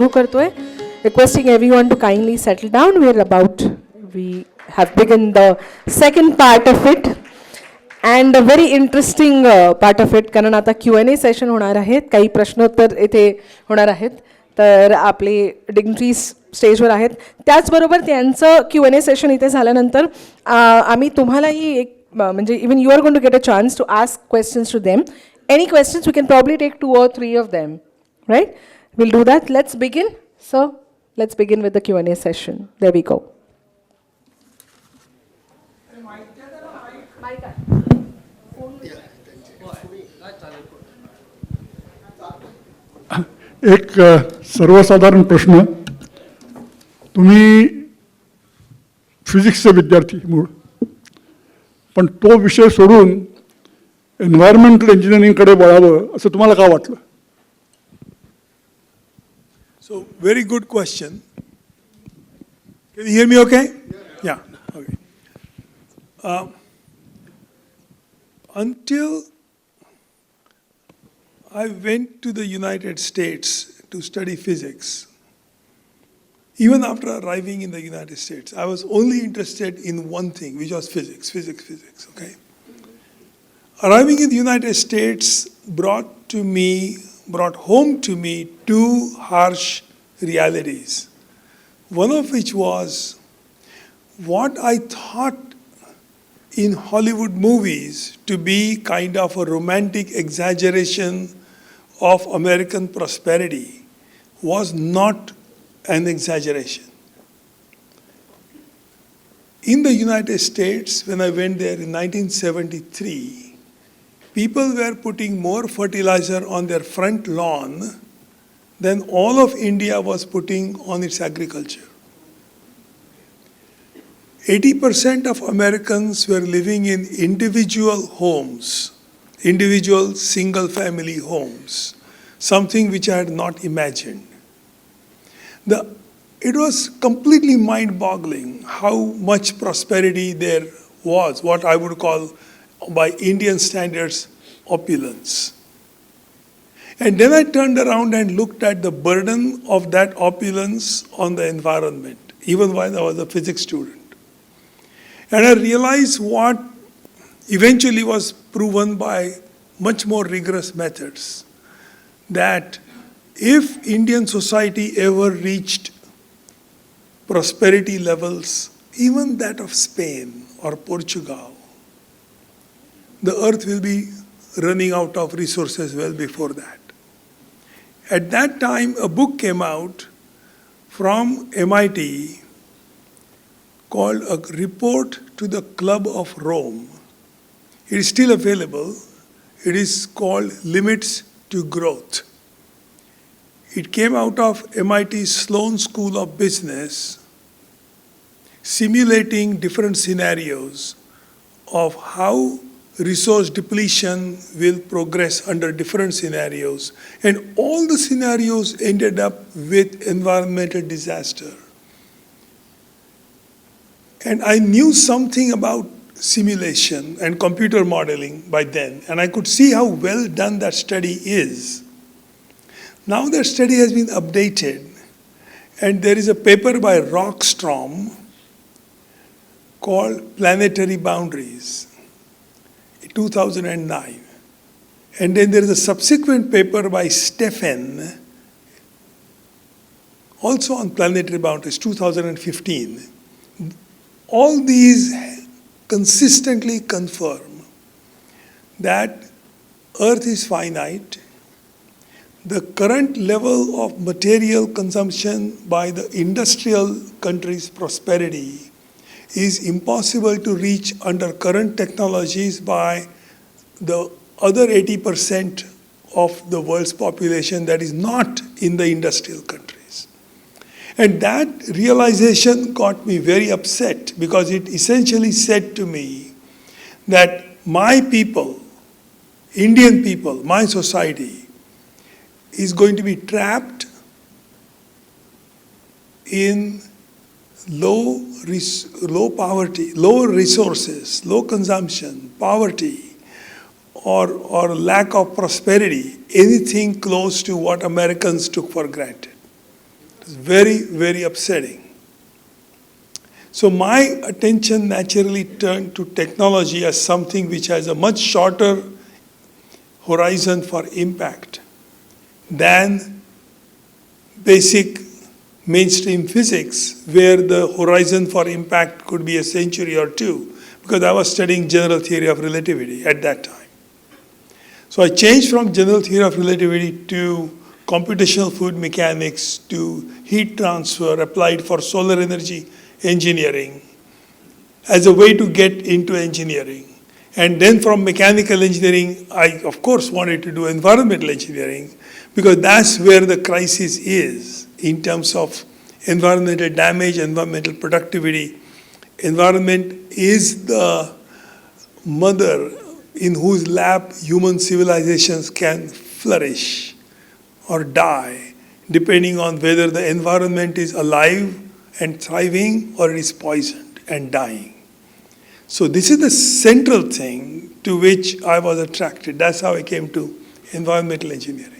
सुरू करतोय. Requesting everyone to kindly settle down. We have begun the second part of it. And a very interesting part of it, कारण आता Q&A session होणार आहेत, काही प्रश्नोत्तर इथे होणार आहेत. तर आपले डिग्निटरीज स्टेजवर आहेत. त्याचबरोबर त्यांचं Q&A सेशन इथे झाल्यानंतर आम्ही तुम्हालाही एक म्हणजे even you are going to get a chance to ask questions to them. Any questions we can probably take 2 or 3 of them, right? We'll do that. Let's begin. So let's begin with the Q&A session. There we go. एक सर्वसाधारण प्रश्न. तुम्ही फिजिक्सचे विद्यार्थी मूळ, पण तो विषय सोडून एन्व्हायरमेंटल इंजिनिअरिंगकडे वळावं असं तुम्हाला का वाटलं? So, very good question. Can you hear me okay? Yeah. Okay. Until I went to the United States to study physics, even after arriving in the United States, I was only interested in one thing, which was physics, okay? Arriving in the United States brought home to me two harsh realities. One of which was what I thought in Hollywood movies to be kind of a romantic exaggeration of American prosperity was not an exaggeration. In the United States, when I went there in 1973, people were putting more fertilizer on their front lawn than all of India was putting on its agriculture. 80% of Americans were living in individual homes, individual single-family homes, something which I had not imagined. It was completely mind-boggling how much prosperity there was, what I would call, by Indian standards, opulence. And then I turned around and looked at the burden of that opulence on the environment, even while I was a physics student. And I realized what eventually was proven by much more rigorous methods, that if Indian society ever reached prosperity levels, even that of Spain or Portugal, the earth will be running out of resources well before that. At that time, a book came out from MIT called A Report to the Club of Rome. It is still available. It is called Limits to Growth. It came out of MIT Sloan School of Business, simulating different scenarios of how resource depletion will progress under different scenarios. And all the scenarios ended up with environmental disaster. And I knew something about simulation and computer modeling by then, and I could see how well done that study is. Now that study has been updated, and there is a paper by Rockstrom called Planetary Boundaries, 2009. And then there is a subsequent paper by Stephan, also on planetary boundaries, 2015. All these consistently confirm that Earth is finite. The current level of material consumption by the industrial countries' prosperity is impossible to reach under current technologies by the other 80% of the world's population that is not in the industrial countries. And that realization got me very upset, because it essentially said to me that my people, Indian people, my society, is going to be trapped in low poverty, low resources, low consumption, poverty, or lack of prosperity, anything close to what Americans took for granted. It's very, very upsetting. So my attention naturally turned to technology as something which has a much shorter horizon for impact than basic mainstream physics, where the horizon for impact could be a century or two, because I was studying general theory of relativity at that time. So I changed from general theory of relativity to computational fluid mechanics to heat transfer applied for solar energy engineering as a way to get into engineering. And then from mechanical engineering, I of course wanted to do environmental engineering, because that's where the crisis is in terms of environmental damage, environmental productivity. Environment is the mother in whose lap human civilizations can flourish or die, depending on whether the environment is alive and thriving or it is poisoned and dying. So this is the central thing to which I was attracted. That's how I came to environmental engineering.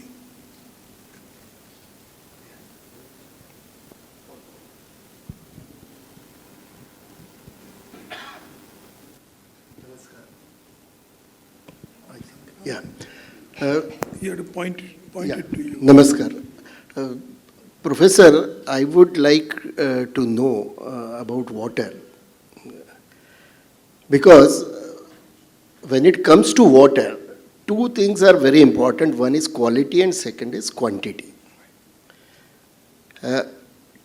Yeah. You have to point it to you. Namaskar. Professor, I would like to know about water. Because when it comes to water, two things are very important. One is quality and second is quantity.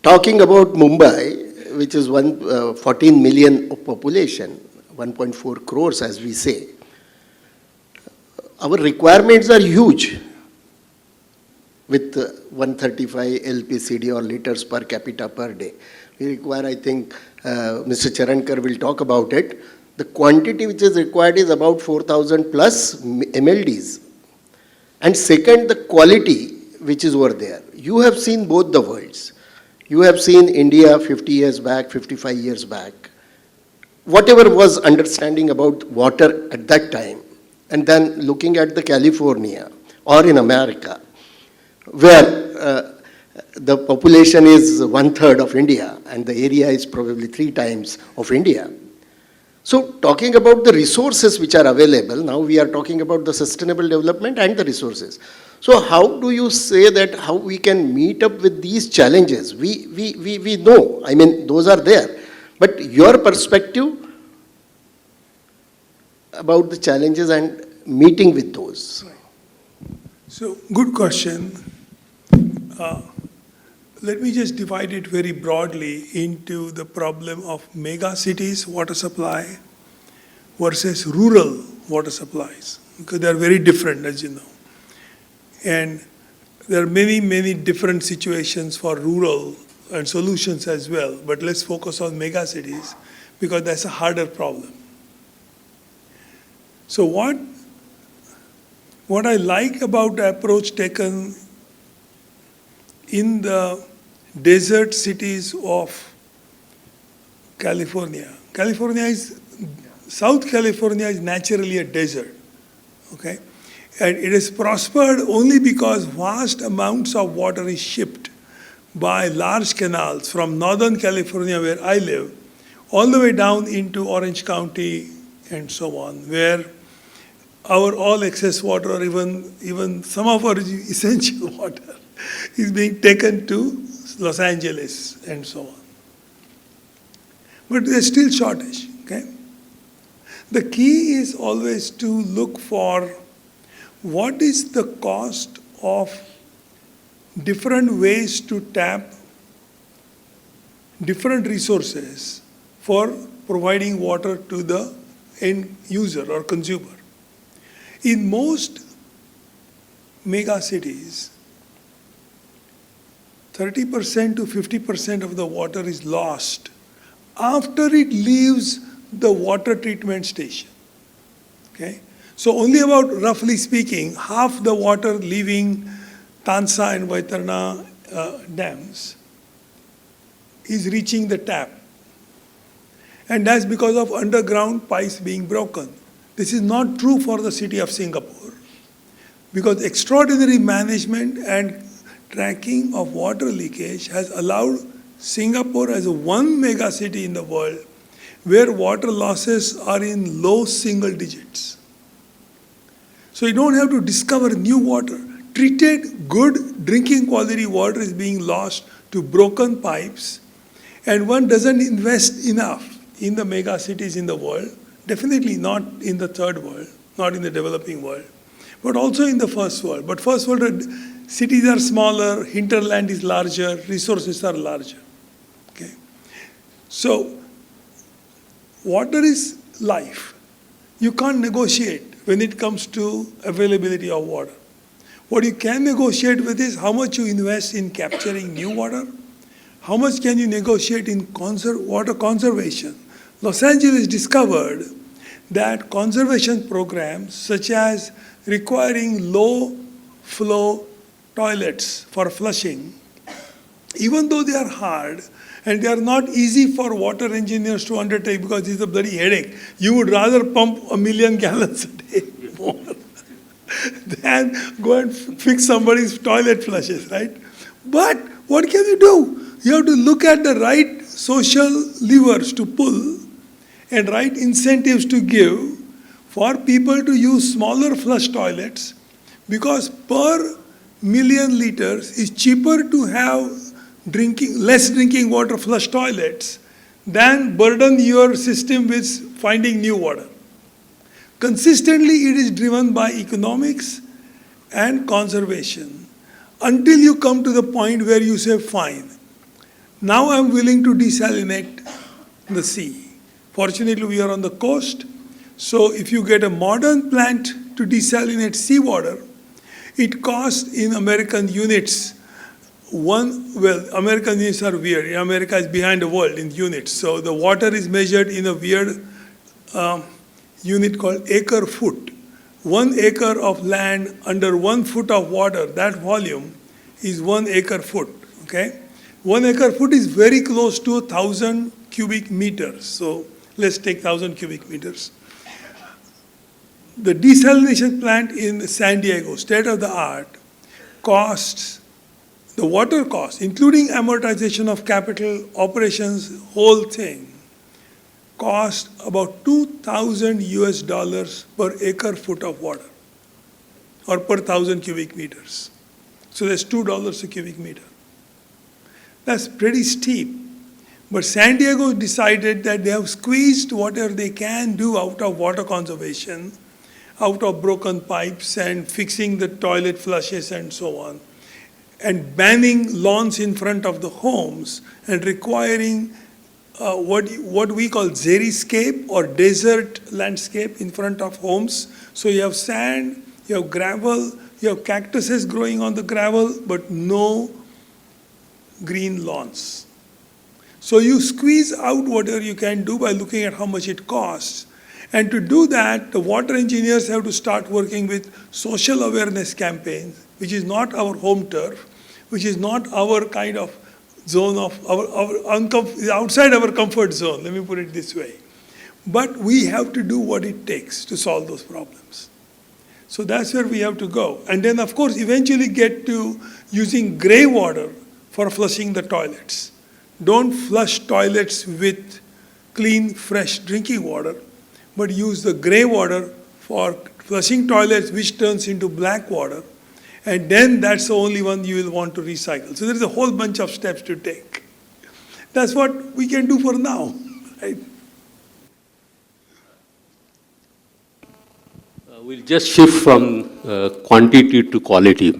Talking about Mumbai, which is 14 million of population, 1.4 crores as we say, our requirements are huge with 135 LPCD or liters per capita per day. We require, I think, Mr. Charankar will talk about it. The quantity which is required is about 4,000 plus MLDs. And second, the quality which is over there. You have seen both the worlds. You have seen India 50 years back, 55 years back. Whatever was understanding about water at that time, and then looking at the California or in America, where the population is 1/3 of India and the area is probably 3 times of India. So talking about the resources which are available, now we are talking about the sustainable development and the resources. So how do you say that how we can meet up with these challenges? We know, I mean, those are there. But your perspective about the challenges and meeting with those. So, good question. Let me just divide it very broadly into the problem of mega cities water supply versus rural water supplies, because they are very different, as you know. And there are many, many different situations for rural and solutions as well, but let's focus on mega cities because that's a harder problem. So what I like about the approach taken in the desert cities of California. South California is naturally a desert, okay? And it has prospered only because vast amounts of water is shipped by large canals from Northern California, where I live, all the way down into Orange County and so on, where our all excess water, or even some of our essential water, is being taken to Los Angeles and so on. But there's still shortage, okay? The key is always to look for what is the cost of different ways to tap different resources for providing water to the end user or consumer. In most mega cities, 30% to 50% of the water is lost after it leaves the water treatment station. Okay? So only about, roughly speaking, half the water leaving Tansa and Vaitarna dams is reaching the tap. And that's because of underground pipes being broken. This is not true for the city of Singapore, because extraordinary management and tracking of water leakage has allowed Singapore as a one mega city in the world where water losses are in low single digits. So you don't have to discover new water. Treated good drinking quality water is being lost to broken pipes, and one doesn't invest enough in the mega cities in the world, definitely not in the third world, not in the developing world, but also in the first world. But first world cities are smaller, hinterland is larger, resources are larger. Okay? So water is life. You can't negotiate when it comes to availability of water. What you can negotiate with is how much you invest in capturing new water, how much can you negotiate in water conservation. Los Angeles discovered that conservation programs such as requiring low flow toilets for flushing, even though they are hard and they are not easy for water engineers to undertake because it's a bloody headache. You would rather pump 1 million gallons a day more than go and fix somebody's toilet flushes, right? But what can you do? You have to look at the right social levers to pull and right incentives to give for people to use smaller flush toilets, because per million liters is cheaper to have less drinking water flush toilets than burden your system with finding new water. Consistently, it is driven by economics and conservation until you come to the point where you say, fine, now I'm willing to desalinate the sea. Fortunately, we are on the coast, so if you get a modern plant to desalinate seawater, it costs in American units, American units are weird. America is behind the world in units, so the water is measured in a weird unit called acre foot. 1 acre of land under 1 foot of water, that volume is 1 acre foot, okay? 1 acre foot is very close to 1,000 cubic meters. So let's take 1,000 cubic meters. The desalination plant in San Diego, state of the art, the water cost, including amortization of capital, operations, whole thing, cost about $2,000 per acre foot of water, or per 1,000 cubic meters. So that's $2 a cubic meter. That's pretty steep. But San Diego decided that they have squeezed whatever they can do out of water conservation, out of broken pipes and fixing the toilet flushes and so on, and banning lawns in front of the homes and requiring what we call xeriscape or desert landscape in front of homes. So you have sand, you have gravel, you have cactuses growing on the gravel, but no green lawns. So you squeeze out whatever you can do by looking at how much it costs. And to do that, the water engineers have to start working with social awareness campaigns, which is not our home turf, which is not our kind of zone of outside our comfort zone, let me put it this way. But we have to do what it takes to solve those problems. So that's where we have to go. And then, of course, eventually get to using gray water for flushing the toilets. Don't flush toilets with clean, fresh drinking water, but use the gray water for flushing toilets, which turns into black water. And then that's the only one you will want to recycle. So there's a whole bunch of steps to take. That's what we can do for now, right? We'll just shift from quantity to quality.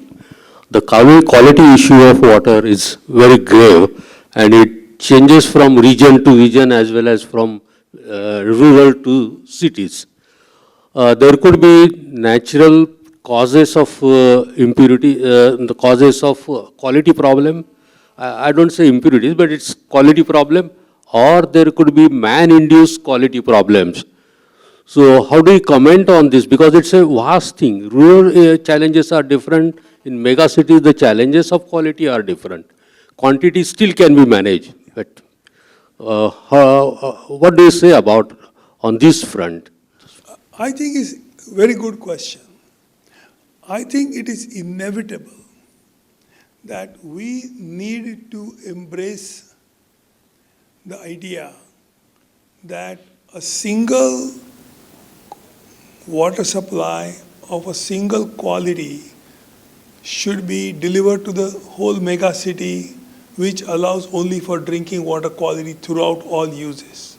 The quality issue of water is very grave, and it changes from region to region as well as from rural to cities. There could be natural causes of impurity, the causes of quality problem. I don't say impurities, but it's quality problem, or there could be man-induced quality problems. So how do you comment on this? Because it's a vast thing. Rural challenges are different. In mega cities, the challenges of quality are different. Quantity still can be managed. But what do you say about on this front? I think it's a very good question. I think it is inevitable that we need to embrace the idea that a single water supply of a single quality should be delivered to the whole mega city, which allows only for drinking water quality throughout all uses.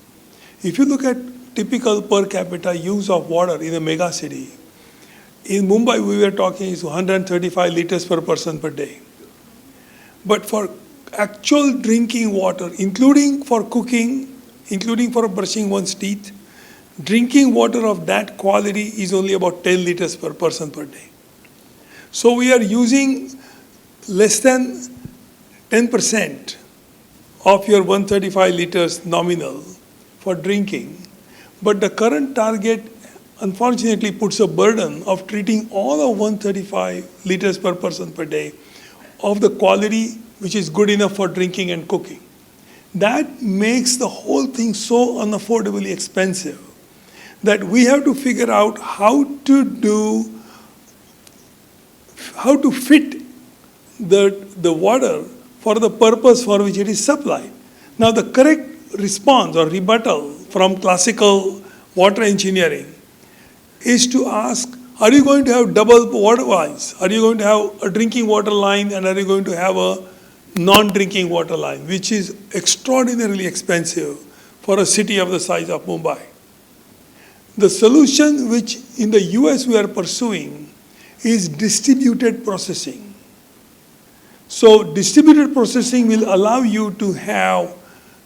If you look at typical per capita use of water in a mega city, in Mumbai we were talking is 135 liters per person per day. But for actual drinking water, including for cooking, including for brushing one's teeth, drinking water of that quality is only about 10 liters per person per day. So we are using less than 10% of your 135 liters nominal for drinking. But the current target unfortunately puts a burden of treating all of 135 liters per person per day of the quality which is good enough for drinking and cooking. That makes the whole thing so unaffordably expensive that we have to figure out how to fit the water for the purpose for which it is supplied. Now the correct response or rebuttal from classical water engineering is to ask, are you going to have double water lines? Are you going to have a drinking water line and are you going to have a non-drinking water line, which is extraordinarily expensive for a city of the size of Mumbai? The solution which in the US we are pursuing is distributed processing. So distributed processing will allow you to have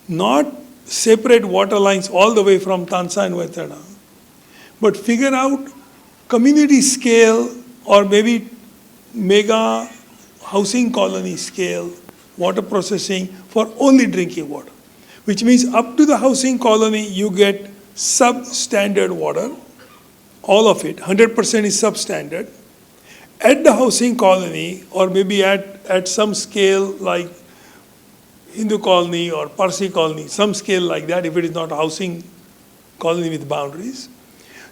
not separate water lines all the way from Tansa and Vaitana, but figure out community scale or maybe mega housing colony scale water processing for only drinking water, which means up to the housing colony you get substandard water, all of it, 100% is substandard. At the housing colony or maybe at some scale like Hindu colony or Parsi colony, some scale like that, if it is not a housing colony with boundaries,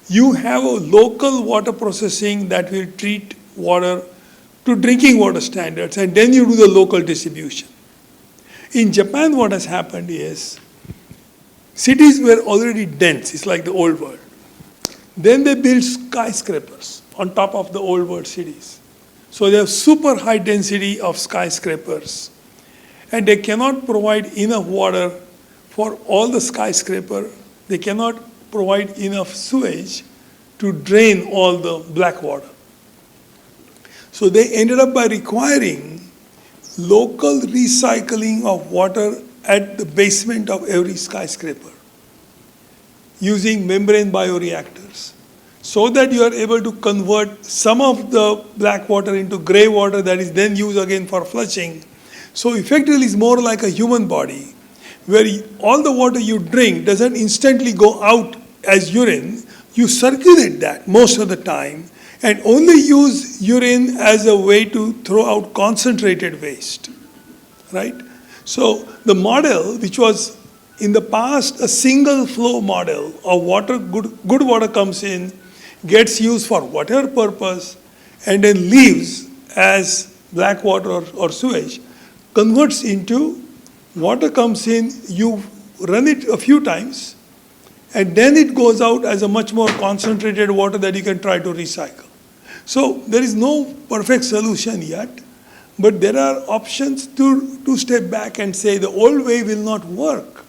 you have a local water processing that will treat water to drinking water standards, and then you do the local distribution. In Japan, what has happened is cities were already dense, it's like the old world. Then they built skyscrapers on top of the old world cities. So they have super high density of skyscrapers, and they cannot provide enough water for all the skyscraper. They cannot provide enough sewage to drain all the black water. So they ended up by requiring local recycling of water at the basement of every skyscraper using membrane bioreactors, so that you are able to convert some of the black water into gray water that is then used again for flushing. So effectively it's more like a human body, where all the water you drink doesn't instantly go out as urine. You circulate that most of the time and only use urine as a way to throw out concentrated waste, right? So the model, which was in the past a single flow model of water, good water comes in, gets used for whatever purpose, and then leaves as black water or sewage, converts into water comes in, you run it a few times, and then it goes out as a much more concentrated water that you can try to recycle. So there is no perfect solution yet, but there are options to step back and say the old way will not work.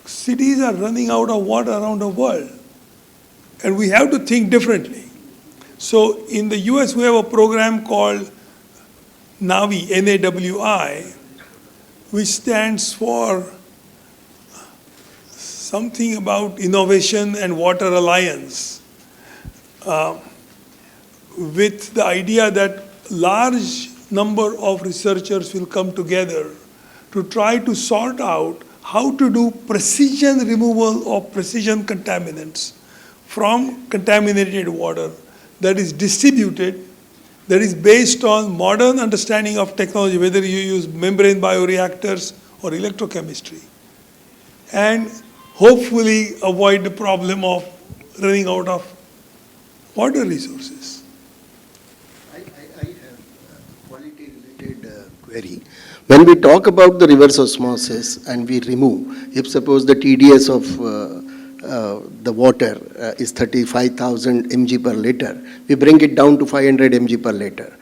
Cities are running out of water around the world, and we have to think differently. So in the US, we have a program called NAWI, N-A-W-I, which stands for something about Innovation and Water Alliance, with the idea that large number of researchers will come together to try to sort out how to do precision removal of precision contaminants from contaminated water that is distributed, that is based on modern understanding of technology, whether you use membrane bioreactors or electrochemistry, and hopefully avoid the problem of running out of water resources. I have a quality-related query. When we talk about the reverse osmosis and we remove, if suppose the TDS of the water is 35,000 mg per liter, we bring it down to 500 mg per liter.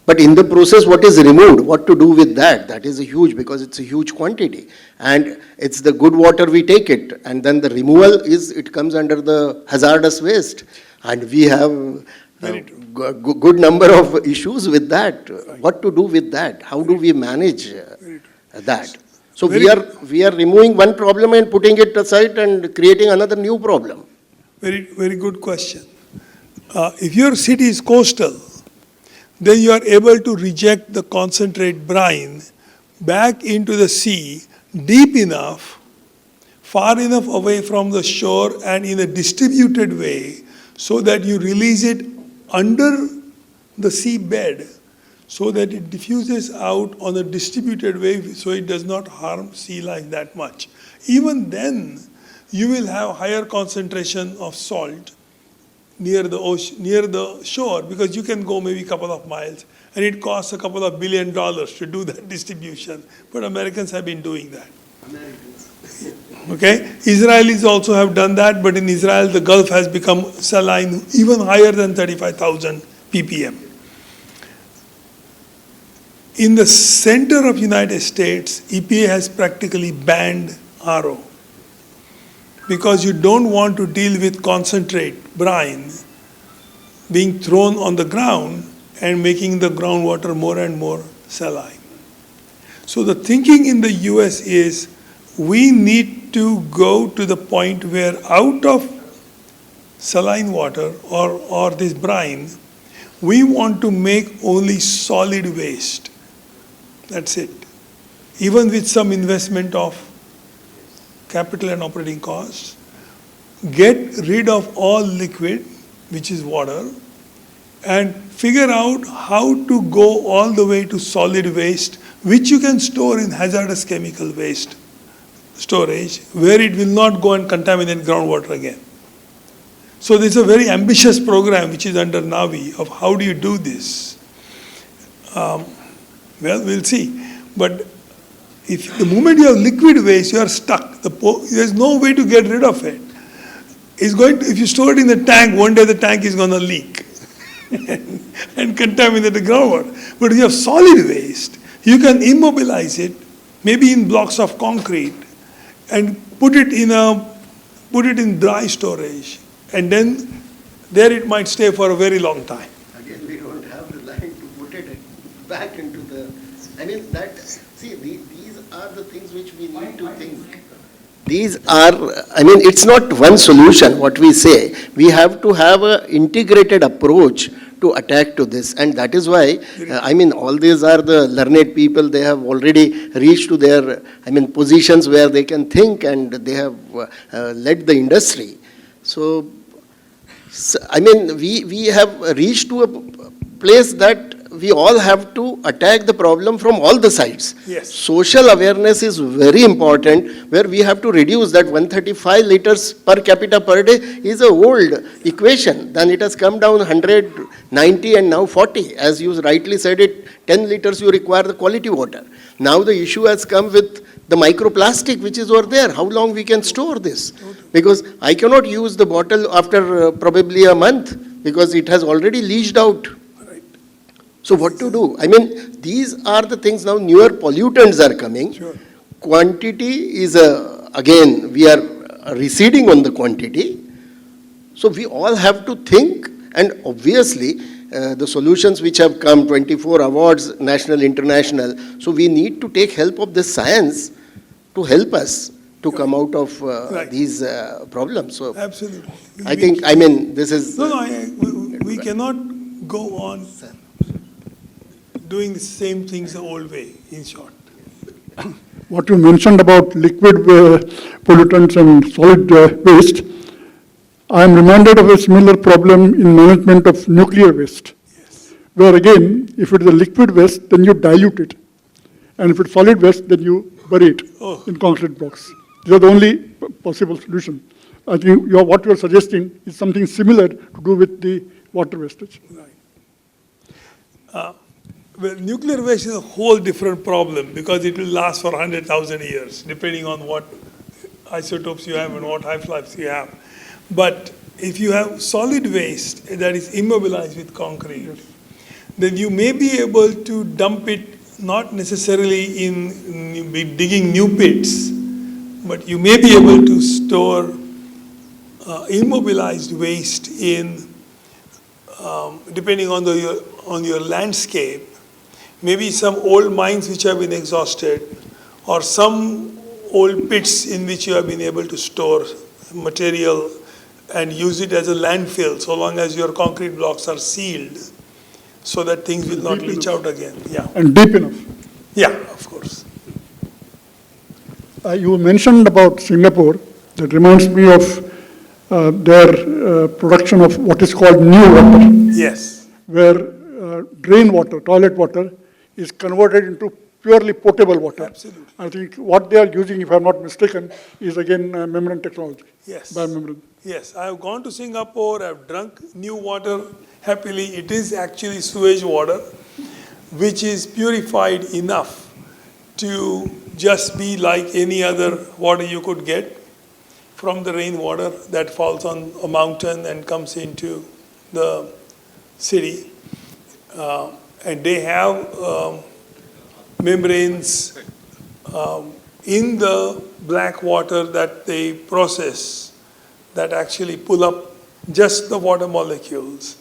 But in the process, what is removed? What to do with that? That is a huge, because it's a huge quantity. And it's the good water we take it. And then the removal is, it comes under the hazardous waste. And we have a good number of issues with that. What to do with that? How do we manage that? So we are removing one problem and putting it aside and creating another new problem. Very good question. If your city is coastal, then you are able to reject the concentrate brine back into the sea deep enough, far enough away from the shore and in a distributed way so that you release it under the sea bed so that it diffuses out on a distributed way so it does not harm sea life that much. Even then, you will have higher concentration of salt near the ocean, near the shore, because you can go maybe a couple of miles and it costs a couple of $1 billion to do that distribution. But Americans have been doing that. Okay? Israelis also have done that, but in Israel the Gulf has become saline even higher than 35,000 ppm. In the center of United States, EPA has practically banned RO, because you don't want to deal with concentrate brine being thrown on the ground and making the groundwater more and more saline. So the thinking in the US is we need to go to the point where out of saline water or this brine, we want to make only solid waste. That's it. Even with some investment of capital and operating costs, get rid of all liquid, which is water, and figure out how to go all the way to solid waste, which you can store in hazardous chemical waste storage, where it will not go and contaminate groundwater again. So there's a very ambitious program which is under Navi of how do you do this. Well, we'll see. But if the moment you have liquid waste, you are stuck. There's no way to get rid of it. If you store it in the tank, one day the tank is going to leak and contaminate the groundwater. But if you have solid waste, you can immobilize it, maybe in blocks of concrete, and put it in dry storage, and then there it might stay for a very long time. Again, we don't have the line to put it back into the. I mean that. See, these are the things which we need to think. These are, I mean, it's not one solution, what we say. We have to have an integrated approach to attack to this. And that is why, I mean, all these are the learned people. They have already reached to their, I mean, positions where they can think, and they have led the industry. So I mean, we have reached to a place that we all have to attack the problem from all the sides. Yes. Social awareness is very important, where we have to reduce that 135 liters per capita per day is an old equation. Then it has come down 190 and now 40. As you rightly said it, 10 liters you require the quality water. Now the issue has come with the microplastic which is over there. How long we can store this? Because I cannot use the bottle after probably a month because it has already leached out. So what to do? I mean, these are the things now. Newer pollutants are coming. Sure. Quantity is, again, we are receding on the quantity. So we all have to think, and obviously the solutions which have come, 24 awards, national, international. So we need to take help of the science to help us to come out of these problems. So absolutely. I think, I mean, this is... We cannot go on doing the same things the old way, in short. What you mentioned about liquid pollutants and solid waste, I am reminded of a similar problem in management of nuclear waste. Yes. Where again, if it is a liquid waste, then you dilute it. And if it's solid waste, then you bury it in concrete blocks. These are the only possible solution. I think what you are suggesting is something similar to do with the water wastage. Right. Well, nuclear waste is a whole different problem because it will last for 100,000 years, depending on what isotopes you have and what half-lives you have. But if you have solid waste that is immobilized with concrete, then you may be able to dump it not necessarily in digging new pits, but you may be able to store immobilized waste in, depending on your landscape, maybe some old mines which have been exhausted, or some old pits in which you have been able to store material and use it as a landfill, so long as your concrete blocks are sealed, so that things will not leach out again. Yeah. And deep enough. Yeah, of course. You mentioned about Singapore. That reminds me of their production of what is called new water, Yes. where drain water, toilet water, is converted into purely potable water. Absolutely. I think what they are using, if I'm not mistaken, is again membrane technology. Yes. Biomembrane. Yes, I have gone to Singapore, I've drunk new water happily. It is actually sewage water, which is purified enough to just be like any other water you could get from the rainwater that falls on a mountain and comes into the city. And they have membranes in the black water that they process that actually pull up just the water molecules.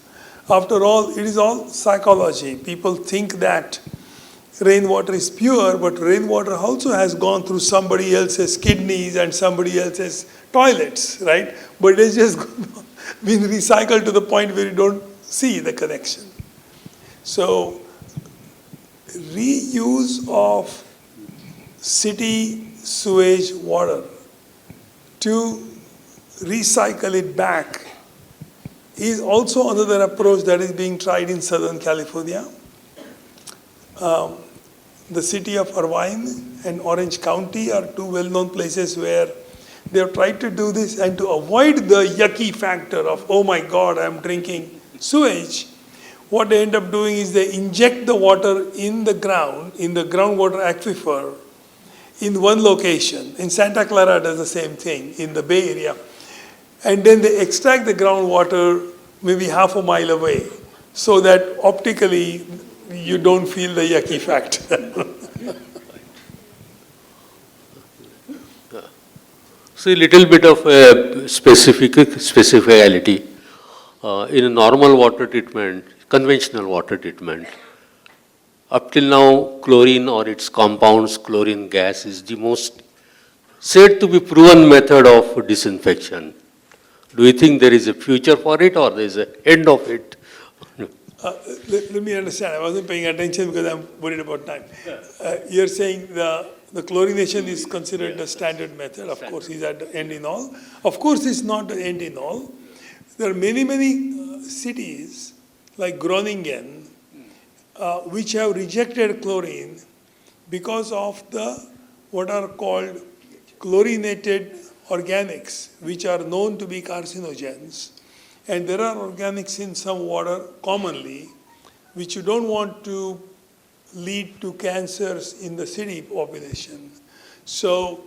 After all, it is all psychology. People think that rainwater is pure, but rainwater also has gone through somebody else's kidneys and somebody else's toilets, right? But it's just been recycled to the point where you don't see the connection. So, reuse of city sewage water to recycle it back is also another approach that is being tried in Southern California. The city of Irvine and Orange County are two well-known places where they have tried to do this, and to avoid the yucky factor of, oh my God, I'm drinking sewage, what they end up doing is they inject the water in the groundwater aquifer in one location. In Santa Clara does the same thing in the Bay Area. And then they extract the groundwater maybe half a mile away so that optically you don't feel the yucky factor. So a little bit of specificality. In a normal water treatment, conventional water treatment, up till now, chlorine or its compounds, chlorine gas, is the most said to be proven method of disinfection. Do you think there is a future for it, or there is an end of it? Let me understand. I wasn't paying attention because I'm worried about time. You're saying the chlorination is considered the standard method. Of course, is at the end in all. Of course, it's not the end in all. There are many cities like Groningen which have rejected chlorine because of what are called chlorinated organics, which are known to be carcinogens. And there are organics in some water commonly, which you don't want to lead to cancers in the city population. So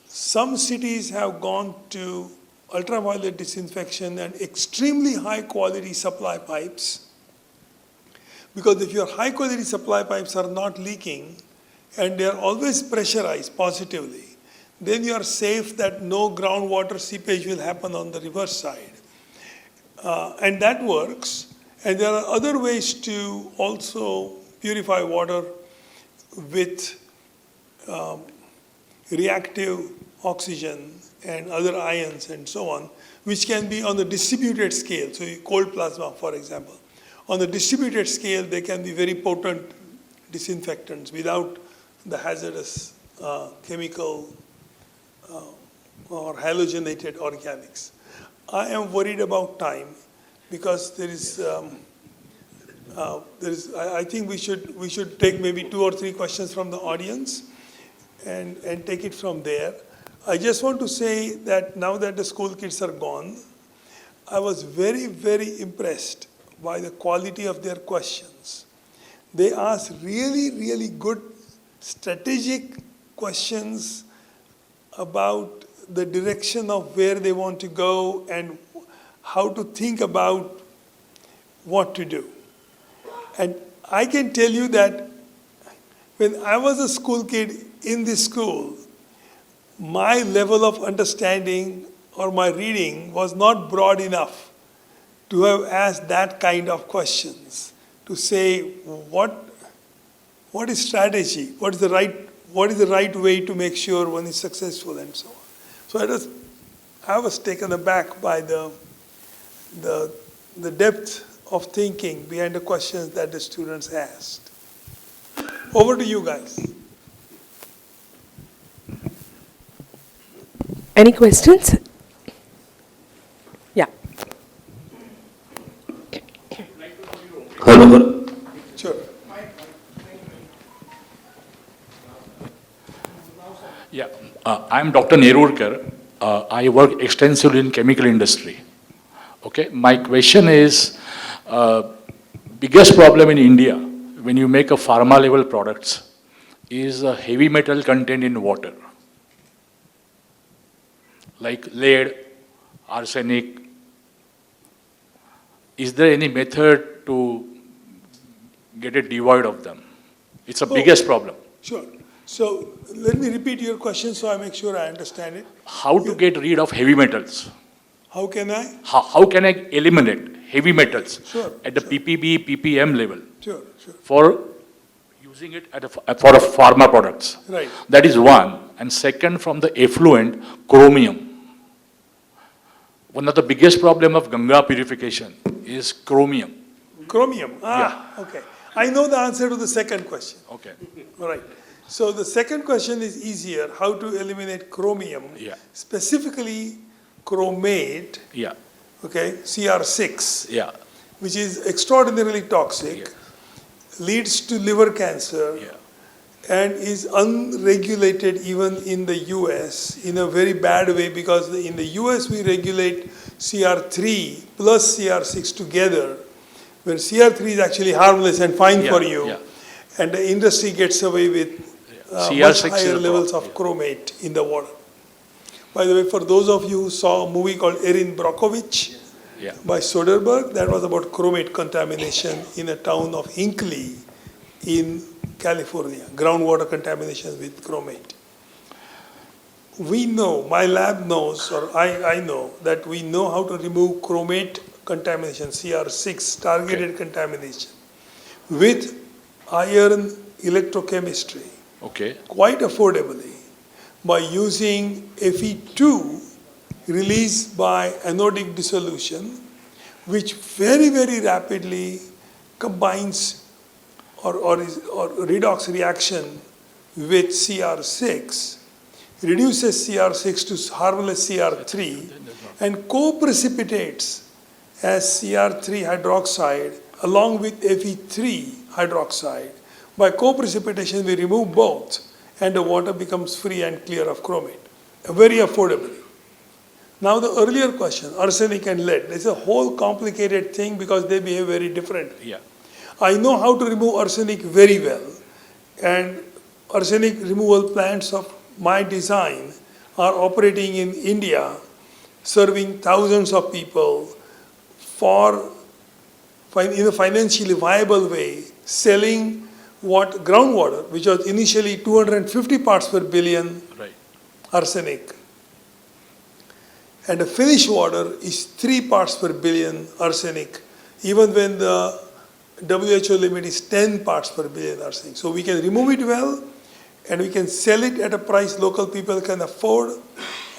some cities have gone to ultraviolet disinfection and extremely high quality supply pipes. Because if your high quality supply pipes are not leaking and they are always pressurized positively, then you are safe that no groundwater seepage will happen on the reverse side. And that works. And there are other ways to also purify water with reactive oxygen and other ions and so on, which can be on the distributed scale. So cold plasma, for example. On the distributed scale, they can be very potent disinfectants without the hazardous chemical or halogenated organics. I am worried about time because I think we should take maybe 2 or 3 questions from the audience and take it from there. I just want to say that now that the school kids are gone, I was very, very impressed by the quality of their questions. They ask really, really good strategic questions about the direction of where they want to go and how to think about what to do. And I can tell you that when I was a school kid in this school, my level of understanding or my reading was not broad enough to have asked that kind of questions, to say what is strategy, what is the right way to make sure one is successful and so on. So I was taken aback by the depth of thinking behind the questions that the students asked. Over to you guys. Any questions? Yeah. Hello. Sure. Yeah, I'm Dr. Nerurkar. I work extensively in chemical industry. Okay, my question is, biggest problem in India when you make a pharma level products is a heavy metal content in water, like lead, arsenic. Is there any method to get it devoid of them? It's the biggest problem. Sure. So let me repeat your question so I make sure I understand it. How to get rid of heavy metals? How can I? How can I eliminate heavy metals Sure, at the sure. PPB, PPM level Sure, sure. for using it for a pharma products? Right. That is one. And second, from the effluent, chromium. One of the biggest problem of Ganga purification is chromium. Chromium. Okay. I know the answer to the second question. Okay. All right. So the second question is easier, how to eliminate chromium, Yeah. specifically chromate, Yeah. okay, CR6, Yeah. which is extraordinarily toxic, leads to liver cancer, Yeah. and is unregulated even in the US in a very bad way, because in the US we regulate CR3 plus CR6 together, where CR3 is actually harmless and fine Yeah, for you, yeah. and the industry gets away with much CR6 is higher a levels problem, of chromate in the water. By the way, for those of you who saw a movie called Erin Brockovich Yeah. by Soderbergh, that was about chromate contamination in a town of Hinckley in California, groundwater contamination with chromate. We know, my lab knows, or I know, that we know how to remove chromate contamination, CR6, targeted contamination, with iron electrochemistry, Okay. quite affordably, by using Fe2 released by anodic dissolution, which very, very rapidly combines or redox reaction with CR6, reduces CR6 to harmless CR3, and co-precipitates as CR3 hydroxide along with Fe3 hydroxide. By co-precipitation, we remove both, and the water becomes free and clear of chromate, very affordably. Now the earlier question, arsenic and lead, it's a whole complicated thing because they behave very differently. Yeah. I know how to remove arsenic very well, and arsenic removal plants of my design are operating in India, serving thousands of people in a financially viable way, selling groundwater, which was initially 250 parts per billion Right. arsenic, and the finished water is 3 parts per billion arsenic, even when the WHO limit is 10 parts per billion arsenic. So we can remove it well, and we can sell it at a price local people can afford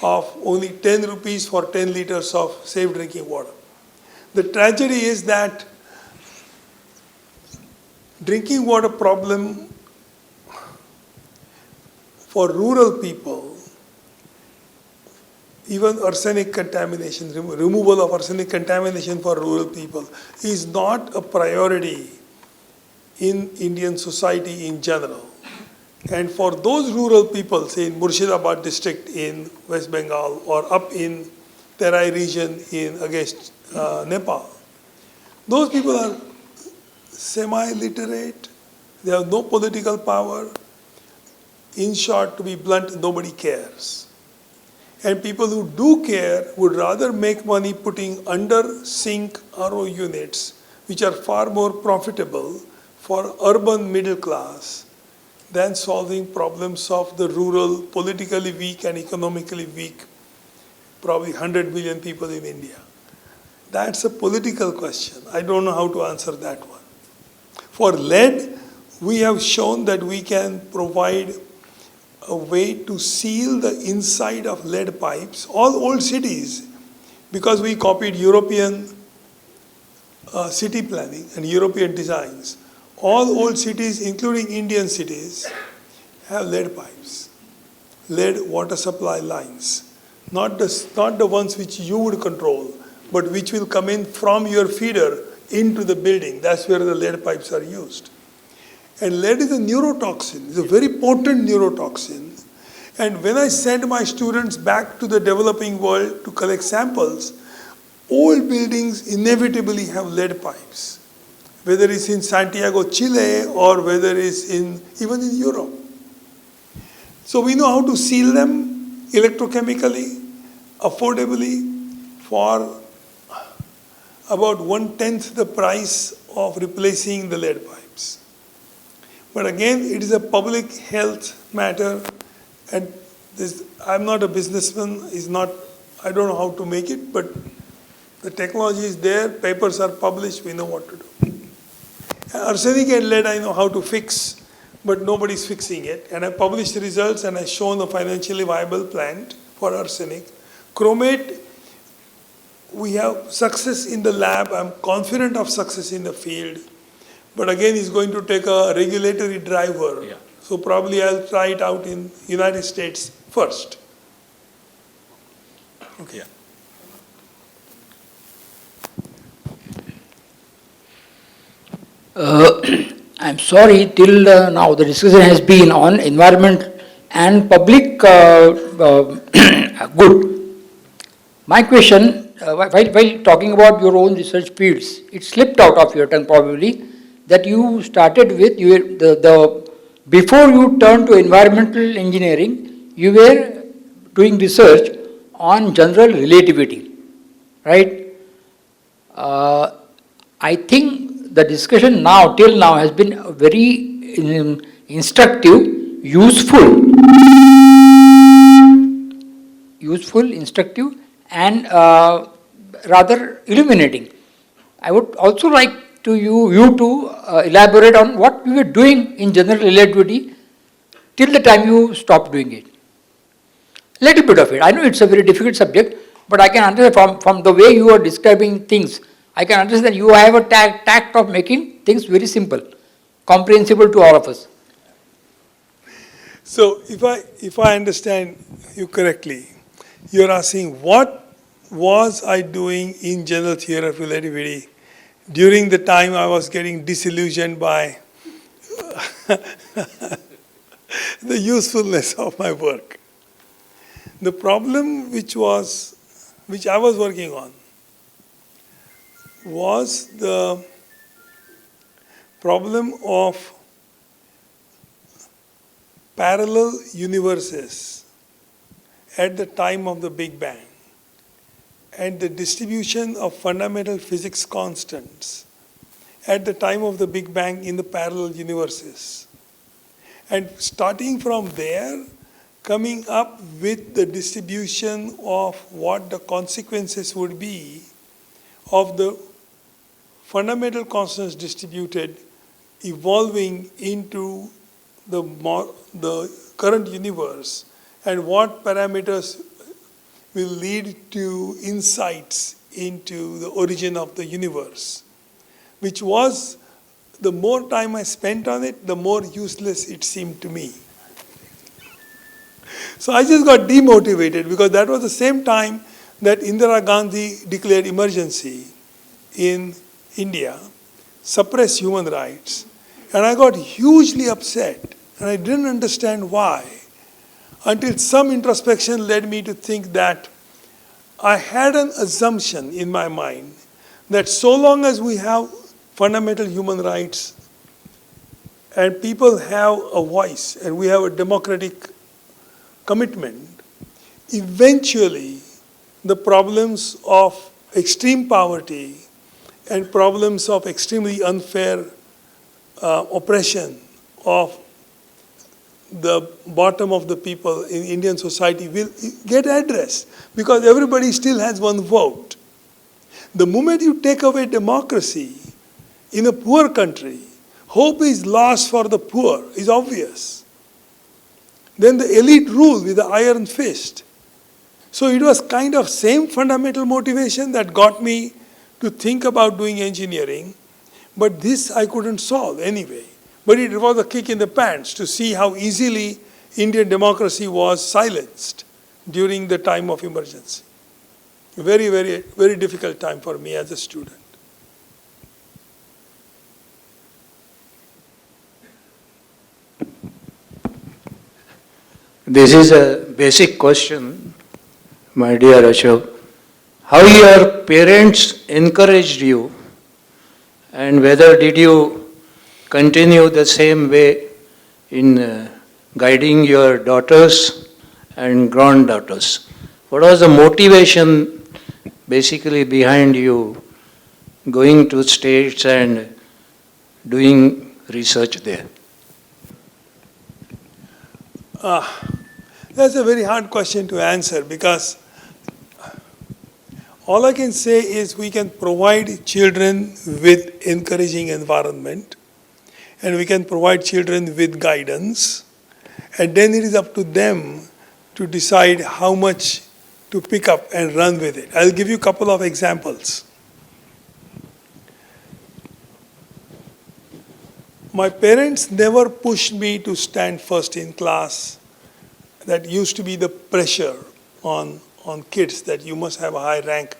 of only 10 rupees for 10 liters of safe drinking water. The tragedy is that drinking water problem for rural people, even arsenic contamination, removal of arsenic contamination for rural people is not a priority in Indian society in general. And for those rural people, say in Murshidabad district in West Bengal or up in Terai region against Nepal, those people are semi-literate, They have no political power. In short, to be blunt, nobody cares. And people who do care would rather make money putting under sink RO units, which are far more profitable for urban middle class than solving problems of the rural, politically weak and economically weak, probably 100 million people in India. That's a political question. I don't know how to answer that one. For lead, we have shown that we can provide a way to seal the inside of lead pipes. All old cities, because we copied European city planning and European designs, all old cities, including Indian cities, have lead pipes, lead water supply lines. Not the ones which you would control, but which will come in from your feeder into the building. That's where the lead pipes are used. And lead is a neurotoxin. It's a very potent neurotoxin. And when I send my students back to the developing world to collect samples, old buildings inevitably have lead pipes, whether it's in Santiago, Chile, or whether it's even in Europe. So we know how to seal them electrochemically, affordably, for about 1/10 the price of replacing the lead pipes. But again, it is a public health matter, and I'm not a businessman, I don't know how to make it, but the technology is there, papers are published, we know what to do. Arsenic and lead I know how to fix, but nobody's fixing it. And I published the results and I've shown a financially viable plant for arsenic. Chromate, we have success in the lab. I'm confident of success in the field. But again, it's going to take a regulatory driver. Yeah. So probably I'll try it out in United States first. Okay. Yeah. I'm sorry, till now the discussion has been on environment and public good. My question, while talking about your own research fields, it slipped out of your tongue probably that you started with, before you turned to environmental engineering, you were doing research on general relativity, right? I think the discussion now, till now, has been very instructive, useful, instructive, and rather illuminating. I would also like you to elaborate on what you were doing in general relativity till the time you stopped doing it. Little bit of it. I know it's a very difficult subject, but I can understand from the way you are describing things, I can understand that you have a tact of making things very simple, comprehensible to all of us. So if I understand you correctly, you're asking what was I doing in general theory of relativity during the time I was getting disillusioned by the usefulness of my work. The problem which I was working on was the problem of parallel universes at the time of the Big Bang and the distribution of fundamental physics constants at the time of the Big Bang in the parallel universes. And starting from there, coming up with the distribution of what the consequences would be of the fundamental constants distributed evolving into the current universe, and what parameters will lead to insights into the origin of the universe, which was, the more time I spent on it, the more useless it seemed to me. So I just got demotivated because that was the same time that Indira Gandhi declared emergency in India, suppressed human rights, and I got hugely upset, and I didn't understand why, until some introspection led me to think that I had an assumption in my mind that so long as we have fundamental human rights and people have a voice, and we have a democratic commitment, eventually the problems of extreme poverty and problems of extremely unfair oppression of the bottom of the people in Indian society will get addressed, because everybody still has one vote. The moment you take away democracy in a poor country, hope is lost for the poor, is obvious. Then the elite rule with the iron fist. So it was kind of same fundamental motivation that got me to think about doing engineering, but this I couldn't solve anyway. But it was a kick in the pants to see how easily Indian democracy was silenced during the time of emergency. Very, very, very difficult time for me as a student. This is a basic question, my dear Ashok. How your parents encouraged you, and whether did you continue the same way in guiding your daughters and granddaughters? What was the motivation basically behind you going to states and doing research there? That's a very hard question to answer, because all I can say is we can provide children with encouraging environment, and we can provide children with guidance, and then it is up to them to decide how much to pick up and run with it. I'll give you a couple of examples. My parents never pushed me to stand first in class. That used to be the pressure on kids, that you must have a high rank.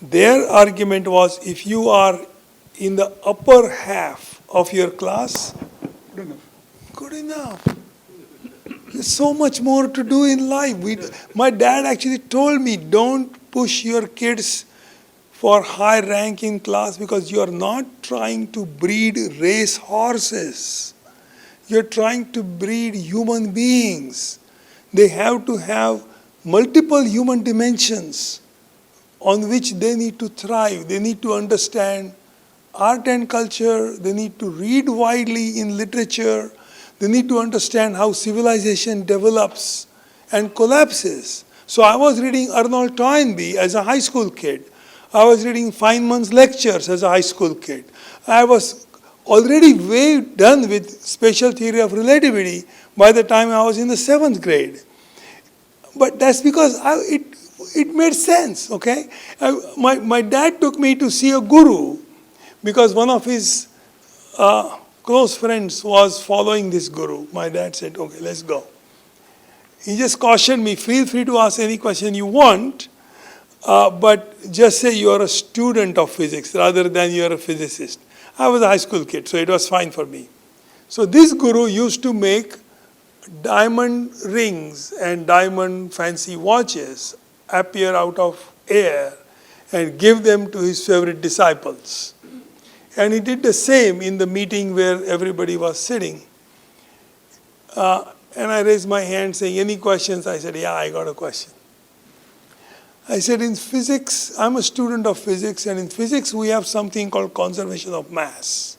Their argument was, if you are in the upper half of your class, good enough. There's so much more to do in life. My dad actually told me, don't push your kids for high rank in class, because you are not trying to breed race horses. You're trying to breed human beings. They have to have multiple human dimensions on which they need to thrive. They need to understand art and culture. They need to read widely in literature. They need to understand how civilization develops and collapses. So I was reading Arnold Toynbee as a high school kid. I was reading Feynman's lectures as a high school kid. I was already way done with special theory of relativity by the time I was in the 7th grade. But that's because it made sense, okay? My dad took me to see a guru because one of his close friends was following this guru. My dad said, okay, let's go. He just cautioned me, feel free to ask any question you want, but just say you are a student of physics rather than you are a physicist. I was a high school kid, so it was fine for me. So this guru used to make diamond rings and diamond fancy watches appear out of air and give them to his favorite disciples. And he did the same in the meeting where everybody was sitting. And I raised my hand saying, any questions? I said, yeah, I got a question. I said, in physics, I'm a student of physics, and in physics we have something called conservation of mass.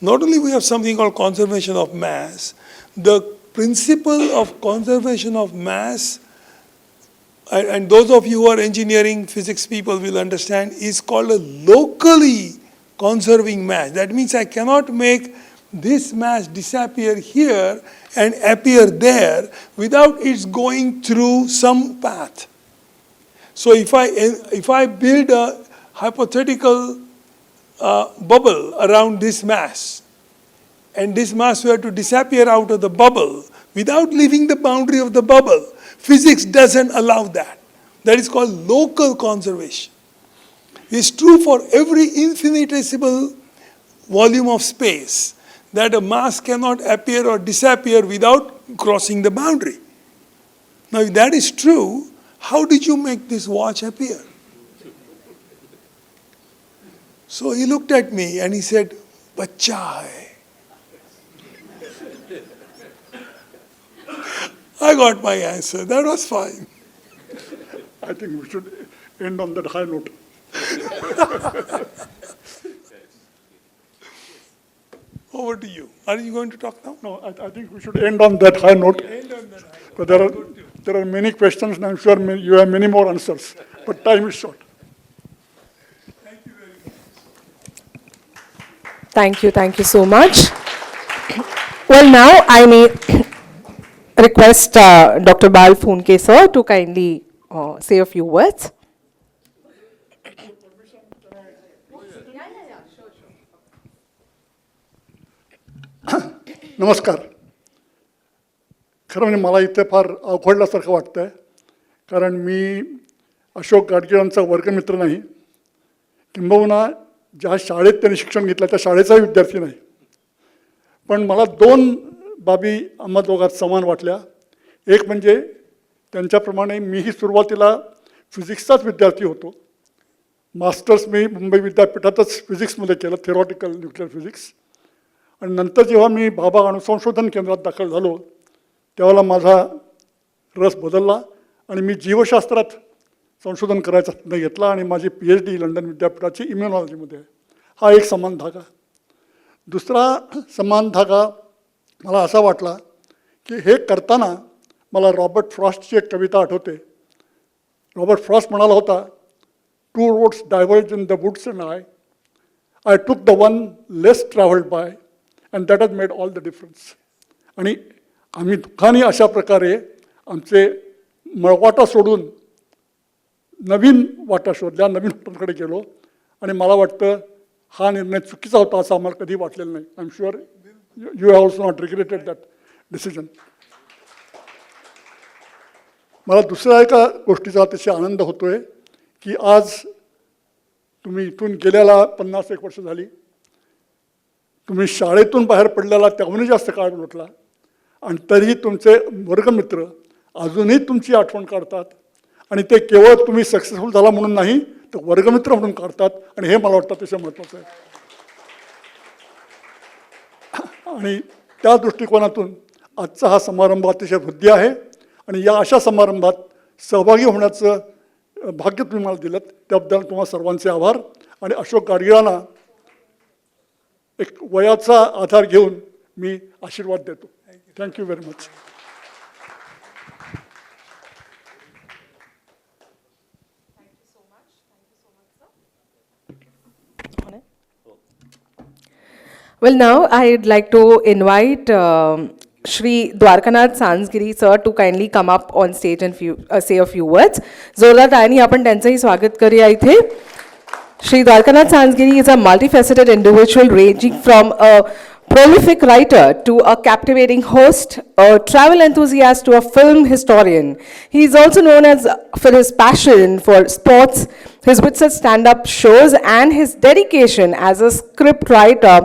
Not only we have something called conservation of mass, the principle of conservation of mass, and those of you who are engineering physics people will understand, is called a locally conserving mass. That means I cannot make this mass disappear here and appear there without its going through some path. So if I build a hypothetical bubble around this mass, and this mass were to disappear out of the bubble without leaving the boundary of the bubble, physics doesn't allow that. That is called local conservation. It's true for every infinitesimal volume of space that a mass cannot appear or disappear without crossing the boundary. Now, if that is true, how did you make this watch appear? So he looked at me and he said, "Bachcha hai." I got my answer. That was fine. I think we should end on that high note. Over to you. Are you going to talk now? No, I think we should end on that high note. Because there are many questions, and I'm sure you have many more answers. But time is short. Thank you so much. Well, now I may request Dr. Bal Phondke sir to kindly say a few words. नमस्कार. खरं म्हणजे मला इथे फार अवघडल्यासारखं वाटतं आहे, कारण मी अशोक गाडगिळांचा वर्गमित्र नाही, किंबहुना ज्या शाळेत त्यांनी शिक्षण घेतलं त्या शाळेचाही विद्यार्थी नाही. पण मला दोन बाबी आम्हा दोघात समान वाटल्या. एक म्हणजे त्यांच्याप्रमाणे मीही सुरुवातीला फिजिक्सचाच विद्यार्थी होतो. मास्टर्स मी मुंबई विद्यापीठातच फिजिक्समध्ये केलं, थिअरॉटिकल न्यूक्लिअर फिजिक्स. आणि नंतर जेव्हा मी भाभा अणुसंशोधन केंद्रात दाखल झालो त्यावेळेला माझा रस बदलला आणि मी जीवशास्त्रात संशोधन करायचा निर्णय घेतला आणि माझी PhD लंडन विद्यापीठाची इम्युनॉलॉजीमध्ये आहे. हा एक समान धागा. दुसरा समान धागा मला असा वाटला की हे करताना मला रॉबर्ट फ्रॉस्टची एक कविता आठवते. रॉबर्ट फ्रॉस्ट म्हणाला होता, "two roads diverge in the woods and I took the one less travelled by and that has made all the difference." आणि आम्ही दुःखाने अशा प्रकारे आमचे मळवाटा सोडून नवीन वाटा शोधल्या, नवीन वाटांकडे गेलो. आणि मला वाटतं हा निर्णय चुकीचा होता असं आम्हाला कधी वाटलेलं नाही. I am sure you have also not regretted that decision. मला दुसऱ्या एका गोष्टीचा अतिशय आनंद होतोय की आज तुम्ही इथून गेल्याला 50-1 वर्ष झाली, तुम्ही शाळेतून बाहेर पडलेला त्याहूनही जास्त काळ लोटला, आणि तरीही तुमचे वर्गमित्र अजूनही तुमची आठवण काढतात. आणि ते केवळ तुम्ही सक्सेसफुल झाला म्हणून नाही, तर वर्गमित्र म्हणून काढतात. आणि हे मला वाटतं अतिशय महत्त्वाचं आहे. आणि त्या दृष्टिकोनातून आजचा हा समारंभ अतिशय हृद्य आहे. आणि या अशा समारंभात सहभागी होण्याचं भाग्य तुम्ही मला दिलं, त्याबद्दल तुम्हाला सर्वांचे आभार. आणि अशोक गाडगिळांना एक वयाचा आधार घेऊन मी आशीर्वाद देतो. Thank you very much. Well, now I'd like to invite Shri Dwarkanath Sansgiri sir to kindly come up on stage and say a few words. जोरदार टाळ्यांनी आपण त्यांचंही स्वागत करूया इथे. Shri Dwarkanath Sansgiri is a multifaceted individual ranging from a prolific writer to a captivating host, a travel enthusiast to a film historian. He is also known as for his passion for sports, his wits at stand-up shows, and his dedication as a script writer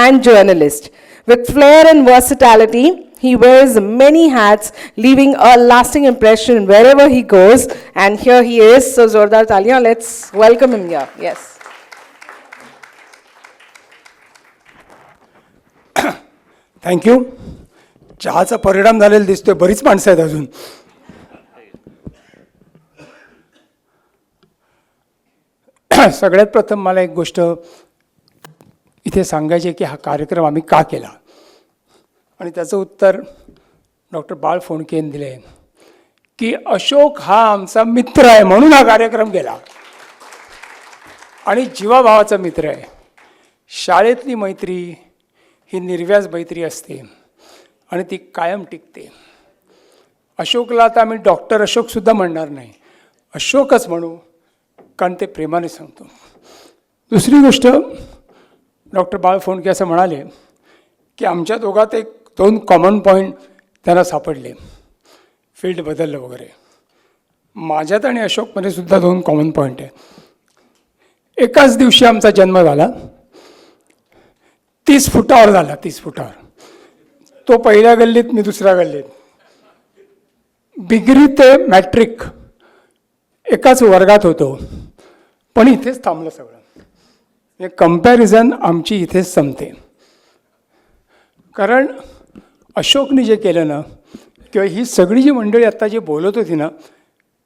and journalist. With flair and versatility, he wears many hats, leaving a lasting impression wherever he goes. And here he is. So Zordar Taliyan, let's welcome him here. Yes. Thank you. चहाचा परिणाम झालेला दिसतोय, बरीच माणसं आहेत अजून. सगळ्यात प्रथम मला एक गोष्ट इथे सांगायची आहे की हा कार्यक्रम आम्ही का केला, आणि त्याचं उत्तर डॉक्टर बाळ फोंडके यांनी दिलं आहे की अशोक हा आमचा मित्र आहे म्हणून हा कार्यक्रम केला, आणि जीवाभावाचा मित्र आहे. शाळेतली मैत्री ही निर्व्याज मैत्री असते आणि ती कायम टिकते. अशोकला आता आम्ही डॉक्टर अशोकसुद्धा म्हणणार नाही, अशोकच म्हणू, कारण ते प्रेमाने सांगतो. दुसरी गोष्ट, डॉक्टर बाळ फोंडके असं म्हणाले की आमच्या दोघात 2 कॉमन पॉईंट त्यांना सापडले, फील्ड बदललं वगैरे. माझ्यात आणि अशोकमध्ये सुद्धा 2 कॉमन पॉईंट आहे. एकाच दिवशी आमचा जन्म झाला, 30 फुटावर झाला, 30 फुटावर. तो पहिल्या गल्लीत, मी दुसऱ्या गल्लीत. डिग्री ते मॅट्रिक एकाच वर्गात होतो, पण इथेच थांबलं सगळं. हे कम्पॅरिझन आमची इथेच संपते. कारण अशोकने जे केलं ना किंवा ही सगळी जी मंडळी आत्ता जे बोलत होती ना,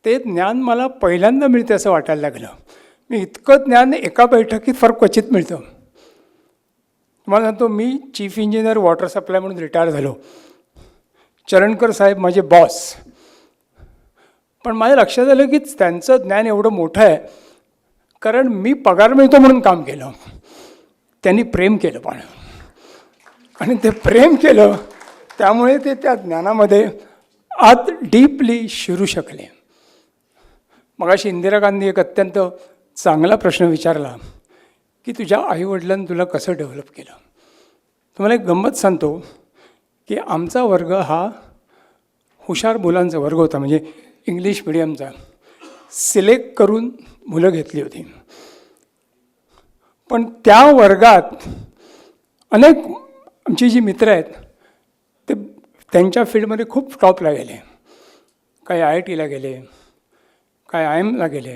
ते ज्ञान मला पहिल्यांदा मिळते असं वाटायला लागलं. मी इतकं ज्ञान एका बैठकीत फार क्वचित मिळतं. तुम्हाला सांगतो, मी चीफ इंजिनियर वॉटर सप्लाय म्हणून रिटायर झालो. चरणकर साहेब माझे बॉस. पण माझ्या लक्षात आलं की त्यांचं ज्ञान एवढं मोठं आहे कारण मी पगार मिळतो म्हणून काम केलं. त्यांनी प्रेम केलं पण, आणि ते प्रेम केलं त्यामुळे ते त्या ज्ञानामध्ये आत डीपली शिरू शकले. मगाशी इंदिरा गांधी एक अत्यंत चांगला प्रश्न विचारला की तुझ्या आईवडिलांनी तुला कसं डेव्हलप केलं. तुम्हाला एक गंमत सांगतो की आमचा वर्ग हा हुशार मुलांचा वर्ग होता, म्हणजे इंग्लिश मिडियमचा. सिलेक्ट करून मुलं घेतली होती. पण त्या वर्गात अनेक आमची जी मित्र आहेत ते त्यांच्या फील्डमध्ये खूप टॉपला गेले. काही IITला गेले, काही IIMला गेले,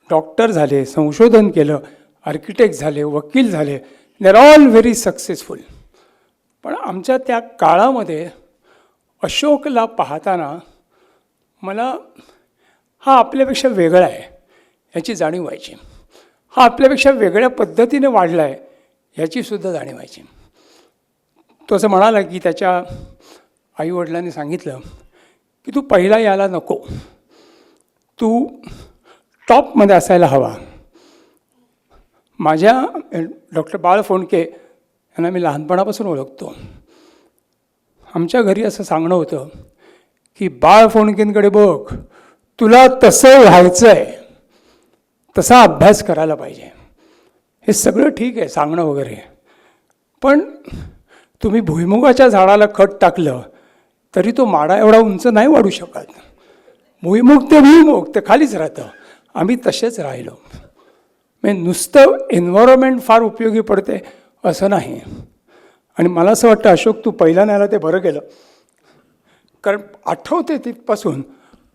डॉक्टर झाले, संशोधन केलं, आर्किटेक्ट झाले, वकील झाले. They are all very successful. पण आमच्या त्या काळामध्ये अशोकला पाहताना मला हा आपल्यापेक्षा वेगळा आहे ह्याची जाणीव व्हायची. हा आपल्यापेक्षा वेगळ्या पद्धतीने वाढला आहे ह्याचीसुद्धा जाणीव व्हायची. तो असं म्हणाला की त्याच्या आईवडिलांनी सांगितलं की तू पहिला यायला नको, तू टॉपमध्ये असायला हवा. माझ्या डॉक्टर बाळ फोंडके यांना मी लहानपणापासून ओळखतो. आमच्या घरी असं सांगणं होतं की बाळ फोंडकेंकडे बघ, तुला तसं व्हायचं आहे, तसा अभ्यास करायला पाहिजे. हे सगळं ठीक आहे सांगणं वगैरे, पण तुम्ही भुईमुगाच्या झाडाला खत टाकलं तरी तो माडा एवढा उंच नाही वाढू शकत. भुईमुग ते भुईमुग ते खालीच राहतं. आम्ही तसेच राहिलो. म्हणजे नुसतं एन्व्हायरमेंट फार उपयोगी पडते असं नाही. आणि मला असं वाटतं अशोक तू पहिला न्यायला ते बरं केलं, कारण आठवते तिथपासून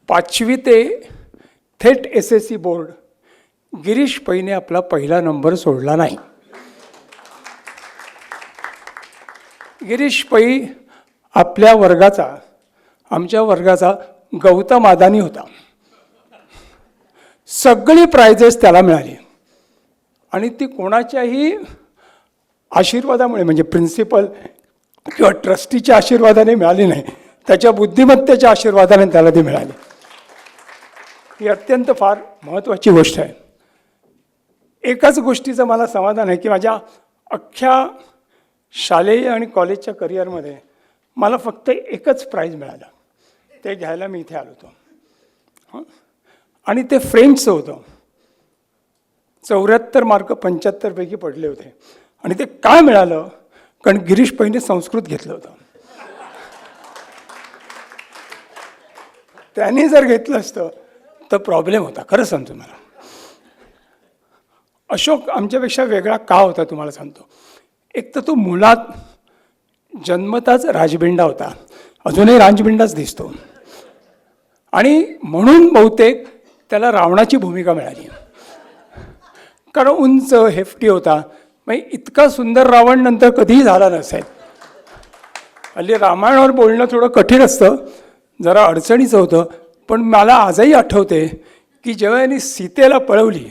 5वी ते थेट SSC बोर्ड गिरीश पैने आपला पहिला नंबर सोडला नाही. गिरीश पै आपल्या वर्गाचा, आमच्या वर्गाचा गौतम अदानी होता. सगळी प्राइजेस त्याला मिळाली आणि ती कोणाच्याही आशीर्वादामुळे, म्हणजे प्रिन्सिपल किंवा ट्रस्टीच्या आशीर्वादाने मिळाली नाही, त्याच्या बुद्धिमत्तेच्या आशीर्वादाने त्याला ती मिळाली. ही अत्यंत फार महत्त्वाची गोष्ट आहे. एकाच गोष्टीचं मला समाधान आहे की माझ्या अख्ख्या शालेय आणि कॉलेजच्या करिअरमध्ये मला फक्त एकच प्राईज मिळालं. ते घ्यायला मी इथे आलो होतो. आणि ते फ्रेंचचं होतं. 74 मार्क 75 पैकी पडले होते. आणि ते काय मिळालं, कारण गिरीश पैने संस्कृत घेतलं होतं. त्यांनी जर घेतलं असतं तर प्रॉब्लेम होता, खरं सांगतो मला. अशोक आमच्यापेक्षा वेगळा का होता तुम्हाला सांगतो. एक तर तो मुळात जन्मताच राजबिंडा होता, अजूनही राजबिंडाच दिसतो. आणि म्हणून बहुतेक त्याला रावणाची भूमिका मिळाली, कारण उंच हेफ्टी होता. म्हणजे इतका सुंदर रावण नंतर कधीही झाला नसेल. हल्ली रामायणावर बोलणं थोडं कठीण असतं, जरा अडचणीचं होतं. पण मला आजही आठवते की जेव्हा यांनी सीतेला पळवली,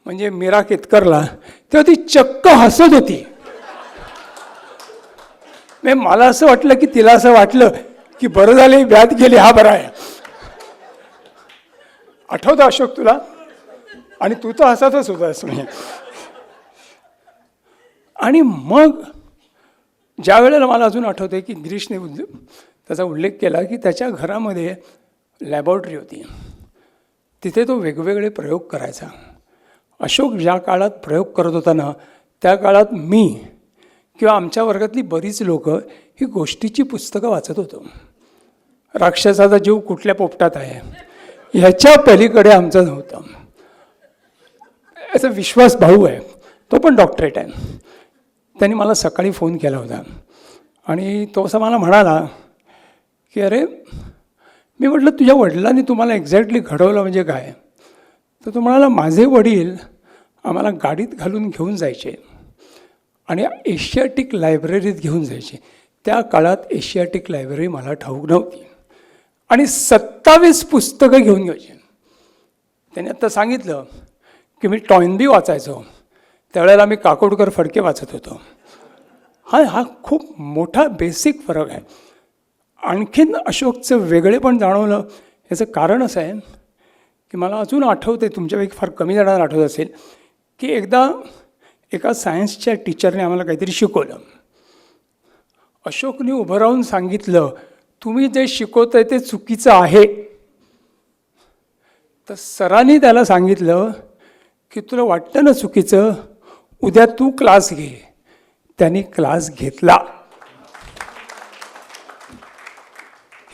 म्हणजे मीरा केतकरला, तेव्हा ती चक्क हसत होती. मला असं वाटलं की तिला असं वाटलं की बरं झालं व्याध गेली, हा बरा आहे. आठवतं अशोक तुला? आणि तू तर हसतच होतास. म्हणजे आणि मग ज्या वेळेला मला अजून आठवते की गिरीशने त्याचा उल्लेख केला की त्याच्या घरामध्ये लॅबॉरेटरी होती, तिथे तो वेगवेगळे प्रयोग करायचा. अशोक ज्या काळात प्रयोग करत होता ना, त्या काळात मी किंवा आमच्या वर्गातली बरीच लोक ही गोष्टीची पुस्तकं वाचत होतो. राक्षसाचा जीव कुठल्या पोपटात आहे ह्याच्या पलीकडे आमचं नव्हतं. याचा विश्वास भाऊ आहे, तो पण डॉक्टरेट आहे. त्यांनी मला सकाळी फोन केला होता आणि तो असं मला म्हणाला की अरे, मी म्हटलं तुझ्या वडिलांनी तुम्हाला एक्झॅक्टली घडवलं म्हणजे काय. तर तो म्हणाला माझे वडील आम्हाला गाडीत घालून घेऊन जायचे आणि एशियाटिक लायब्ररीत घेऊन जायचे. त्या काळात एशियाटिक लायब्ररी मला ठाऊक नव्हती आणि 27 पुस्तकं घेऊन घ्यायची. त्याने आत्ता सांगितलं की मी टॉयनबी वाचायचो, त्यावेळेला मी काकोडकर फडके वाचत होतो. हा खूप मोठा बेसिक फरक आहे. आणखीन अशोकचं वेगळेपण जाणवलं याचं कारण असं आहे की मला अजून आठवते, तुमच्यापैकी फार कमी जणांना आठवत असेल, की एकदा एका सायन्सच्या टीचरने आम्हाला काहीतरी शिकवलं. अशोकने उभं राहून सांगितलं, तुम्ही जे शिकवताय ते चुकीचं आहे. तर सरांनी त्याला सांगितलं की तुला वाटतं ना चुकीचं, उद्या तू क्लास घे. त्यांनी क्लास घेतला.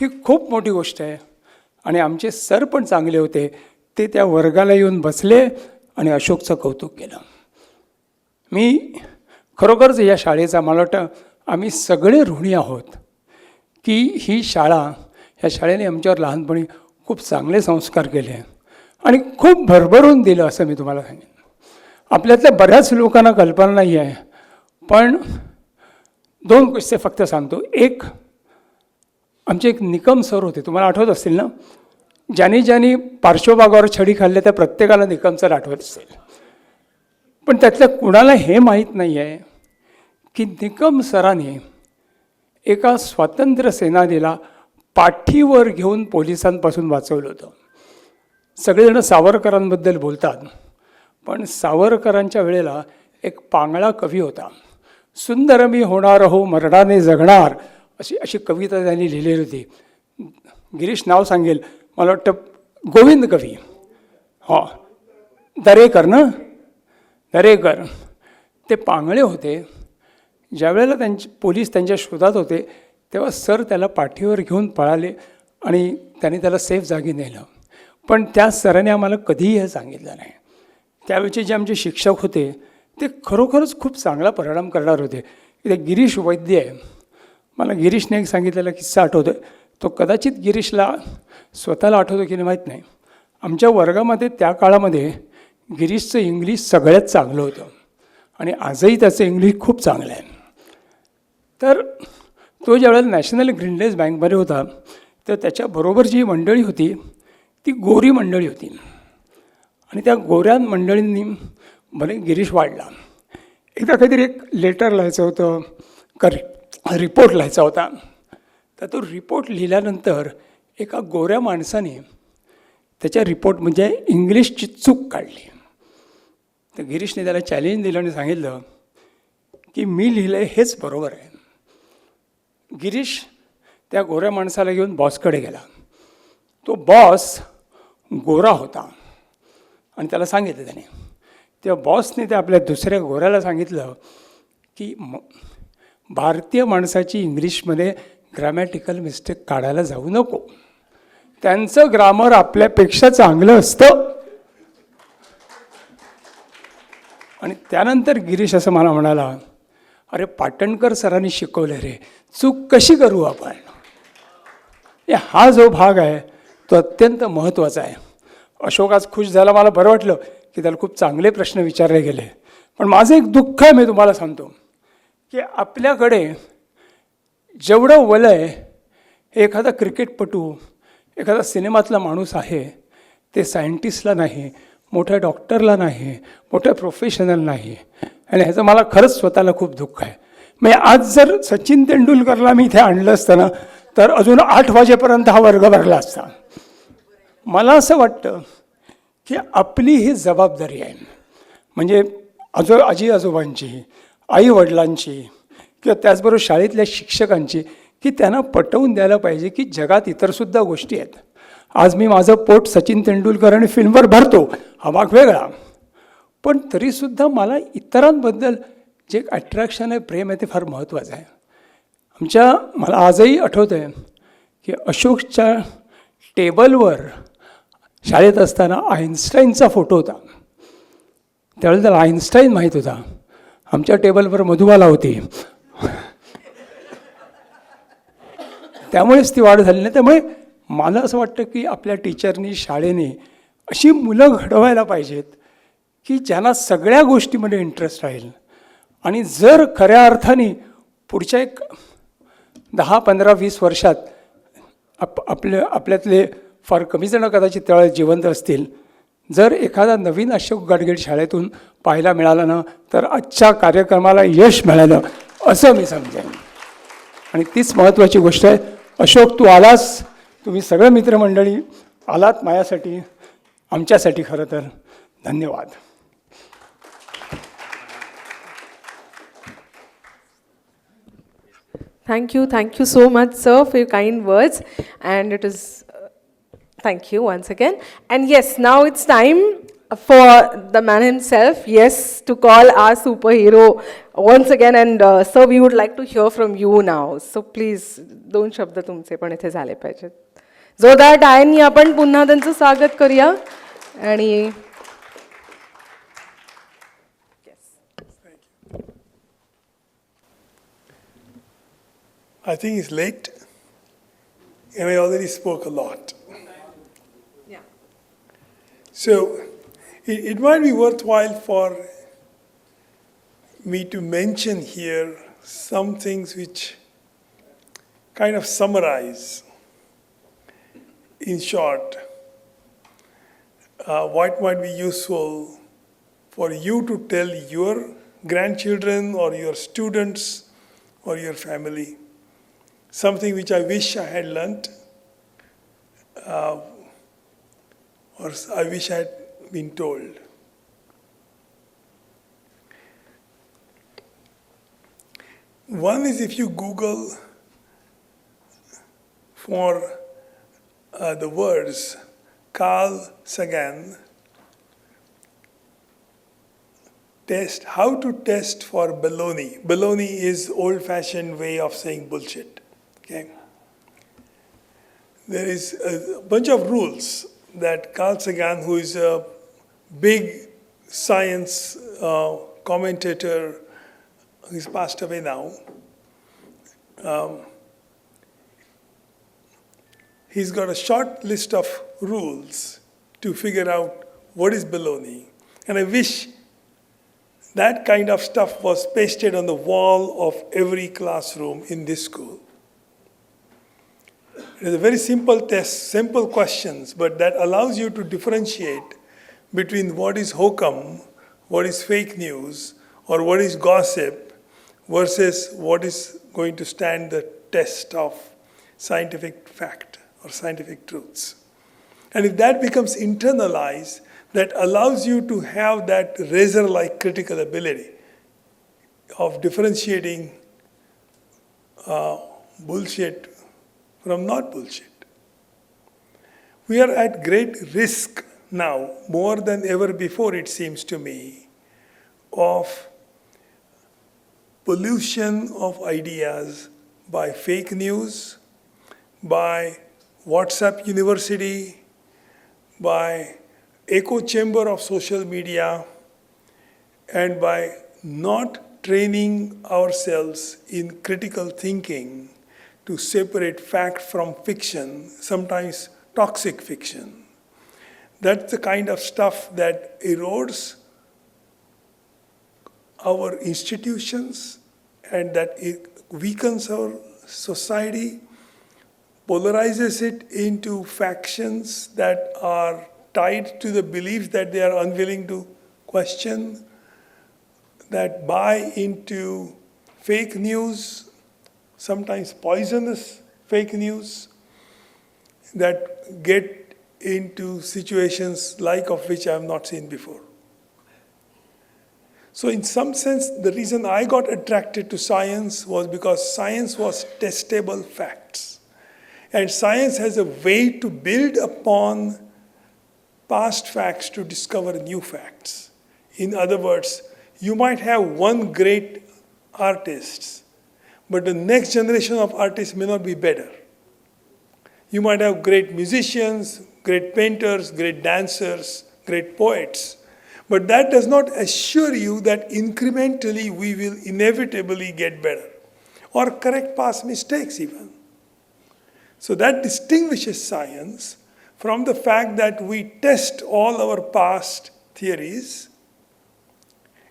ही खूप मोठी गोष्ट आहे. आणि आमचे सर पण चांगले होते, ते त्या वर्गाला येऊन बसले आणि अशोकचं कौतुक केलं. मी खरोखरच या शाळेचा, मला वाटतं आम्ही सगळे ऋणी आहोत की ही शाळा, ह्या शाळेने आमच्यावर लहानपणी खूप चांगले संस्कार केले आणि खूप भरभरून दिलं असं मी तुम्हाला सांगेन. आपल्यातल्या बऱ्याच लोकांना कल्पना नाही आहे, पण 2 किस्से फक्त सांगतो. एक, आमचे एक निकम सर होते, तुम्हाला आठवत असतील ना, ज्यांनी पार्श्वभागावर छडी खाल्ल्या त्या प्रत्येकाला निकम सर आठवत असेल. पण त्यातल्या कुणाला हे माहीत नाही आहे की निकम सरांनी एका स्वातंत्र्य सेनानीला पाठीवर घेऊन पोलिसांपासून वाचवलं होतं. सगळेजण सावरकरांबद्दल बोलतात, पण सावरकरांच्या वेळेला एक पांगळा कवी होता, सुंदर मी होणार हो मरणाने जगणार, अशी कविता त्यांनी लिहिलेली होती. गिरीश नाव सांगेल, मला वाटतं गोविंद कवी, दरेकर ना, दरेकर. ते पांगळे होते. ज्यावेळेला पोलीस त्यांच्या शोधात होते तेव्हा सर त्याला पाठीवर घेऊन पळाले आणि त्यांनी त्याला सेफ जागी नेलं. पण त्या सरांनी आम्हाला कधीही हे सांगितलं नाही. त्यावेळचे जे आमचे शिक्षक होते ते खरोखरच खूप चांगला परिणाम करणार होते. इथे गिरीश वैद्य आहे, मला गिरीशने एक सांगितलेला किस्सा आठवतो. तो कदाचित गिरीशला स्वतःला आठवतो की नाही माहीत नाही. आमच्या वर्गामध्ये त्या काळामध्ये गिरीशचं इंग्लिश सगळ्यात चांगलं होतं आणि आजही त्याचं इंग्लिश खूप चांगलं आहे. तर तो ज्यावेळेला नॅशनल ग्रीनलेस बँकमध्ये होता तर त्याच्याबरोबर जी मंडळी होती ती गोरी मंडळी होती आणि त्या गोऱ्या मंडळींनी भले गिरीश वाढला. एकदा काहीतरी एक लेटर लिहायचं होतं का रिपोर्ट लिहायचा होता. तर तो रिपोर्ट लिहिल्यानंतर एका गोऱ्या माणसाने त्याच्या रिपोर्ट म्हणजे इंग्लिशची चूक काढली. तर गिरीशने त्याला चॅलेंज दिलं आणि सांगितलं की मी लिहिलं आहे हेच बरोबर आहे. गिरीश त्या गोऱ्या माणसाला घेऊन बॉसकडे गेला. तो बॉस गोरा होता आणि त्याला सांगितलं त्याने. तेव्हा बॉसने त्या आपल्या दुसऱ्या गोऱ्याला सांगितलं की भारतीय माणसाची इंग्लिशमध्ये ग्रॅमॅटिकल मिस्टेक काढायला जाऊ नको, त्यांचं ग्रामर आपल्यापेक्षा चांगलं असतं. आणि त्यानंतर गिरीश असं मला म्हणाला, अरे पाटणकर सरांनी शिकवलं रे, चूक कशी करू आपण. हा जो भाग आहे तो अत्यंत महत्त्वाचा आहे. अशोक आज खुश झाला, मला बरं वाटलं की त्याला खूप चांगले प्रश्न विचारले गेले. पण माझं एक दुःख आहे, मी तुम्हाला सांगतो की आपल्याकडे जेवढं वलय एखादा क्रिकेटपटू, एखादा सिनेमातला माणूस आहे ते सायंटिस्टला नाही, मोठ्या डॉक्टरला नाही, मोठ्या प्रोफेशनल नाही. आणि ह्याचं मला खरंच स्वतःला खूप दुःख आहे. म्हणजे आज जर सचिन तेंडुलकरला मी इथे आणलं असतं ना तर अजून 8 वाजेपर्यंत हा वर्ग भरला असता. मला असं वाटतं की आपली ही जबाबदारी आहे, म्हणजे आजी आजोबांची, आई वडिलांची किंवा त्याचबरोबर शाळेतल्या शिक्षकांची, की त्यांना पटवून द्यायला पाहिजे की जगात इतरसुद्धा गोष्टी आहेत. आज मी माझं पोट सचिन तेंडुलकर आणि फिल्मवर भरतो, हा भाग वेगळा, पण तरीसुद्धा मला इतरांबद्दल जे अट्रॅक्शन आहे, प्रेम आहे, ते फार महत्त्वाचं आहे. मला आजही आठवतं आहे की अशोकच्या टेबलवर शाळेत असताना आईन्स्टाईनचा फोटो होता. त्यावेळेला त्याला आईन्स्टाईन माहीत होता. आमच्या टेबलवर मधुबाला होती, त्यामुळेच ती वाढ झाली नाही. त्यामुळे मला असं वाटतं की आपल्या टीचरनी, शाळेने अशी मुलं घडवायला पाहिजेत की ज्यांना सगळ्या गोष्टीमध्ये इंटरेस्ट राहील. आणि जर खऱ्या अर्थाने पुढच्या एक 10, 15, 20 वर्षात आपल्यातले फार कमी जण कदाचित त्यावेळेस जिवंत असतील. जर एखादा नवीन अशोक गाडगीळ शाळेतून पाहायला मिळाला ना, तर आजच्या कार्यक्रमाला यश मिळालं असं मी समजेन. आणि तीच महत्त्वाची गोष्ट आहे. अशोक, तू आलास, तुम्ही सगळं मित्रमंडळी आलात माझ्यासाठी, आमच्यासाठी खरं तर. धन्यवाद. Thank you so much, sir, for your kind words. And it is, thank you once again. And yes, now it's time for the man himself, yes, to call our superhero once again. And sir, we would like to hear from you now. So please, दोन शब्द तुमचे पण इथे झाले पाहिजेत. जोरदार टाळ्यांनी आपण पुन्हा त्यांचं स्वागत करूया. आणि I think it's late, and I already spoke a lot. Yeah. So it might be worthwhile for me to mention here some things which kind of summarize, in short, what might be useful for you to tell your grandchildren or your students or your family. Something which I wish I had learnt, or I wish I had been told. One is, if you Google for the words Carl Sagan, test, how to test for baloney. Baloney is old-fashioned way of saying bullshit. Okay. There is a bunch of rules that Carl Sagan, who is a big science commentator, he's passed away now, he's got a short list of rules to figure out what is baloney. And I wish that kind of stuff was pasted on the wall of every classroom in this school. It is a very simple test, simple questions, but that allows you to differentiate between what is hokum, what is fake news, or what is gossip, versus what is going to stand the test of scientific fact or scientific truths. And if that becomes internalized, that allows you to have that razor-like critical ability of differentiating bullshit from not bullshit. We are at great risk now, more than ever before, it seems to me, of pollution of ideas by fake news, by WhatsApp University, by echo chamber of social media, and by not training ourselves in critical thinking to separate fact from fiction, sometimes toxic fiction. That's the kind of stuff that erodes our institutions and that it weakens our society, polarizes it into factions that are tied to the beliefs that they are unwilling to question, that buy into fake news, sometimes poisonous fake news, that get into situations like of which I have not seen before. So in some sense, the reason I got attracted to science was because science was testable facts. And science has a way to build upon past facts to discover new facts. In other words, you might have one great artist, but the next generation of artists may not be better. You might have great musicians, great painters, great dancers, great poets, but that does not assure you that incrementally we will inevitably get better or correct past mistakes even. So that distinguishes science from the fact that we test all our past theories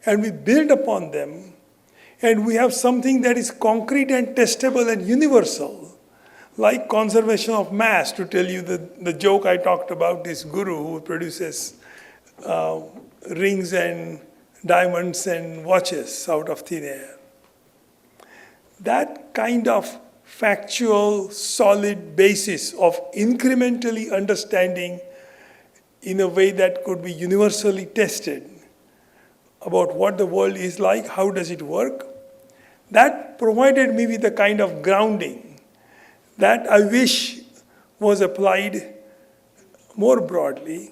and we build upon them, and we have something that is concrete and testable and universal, like conservation of mass, to tell you the joke I talked about, this guru who produces rings and diamonds and watches out of thin air. That kind of factual, solid basis of incrementally understanding in a way that could be universally tested about what the world is like, how does it work, that provided me with a kind of grounding that I wish was applied more broadly,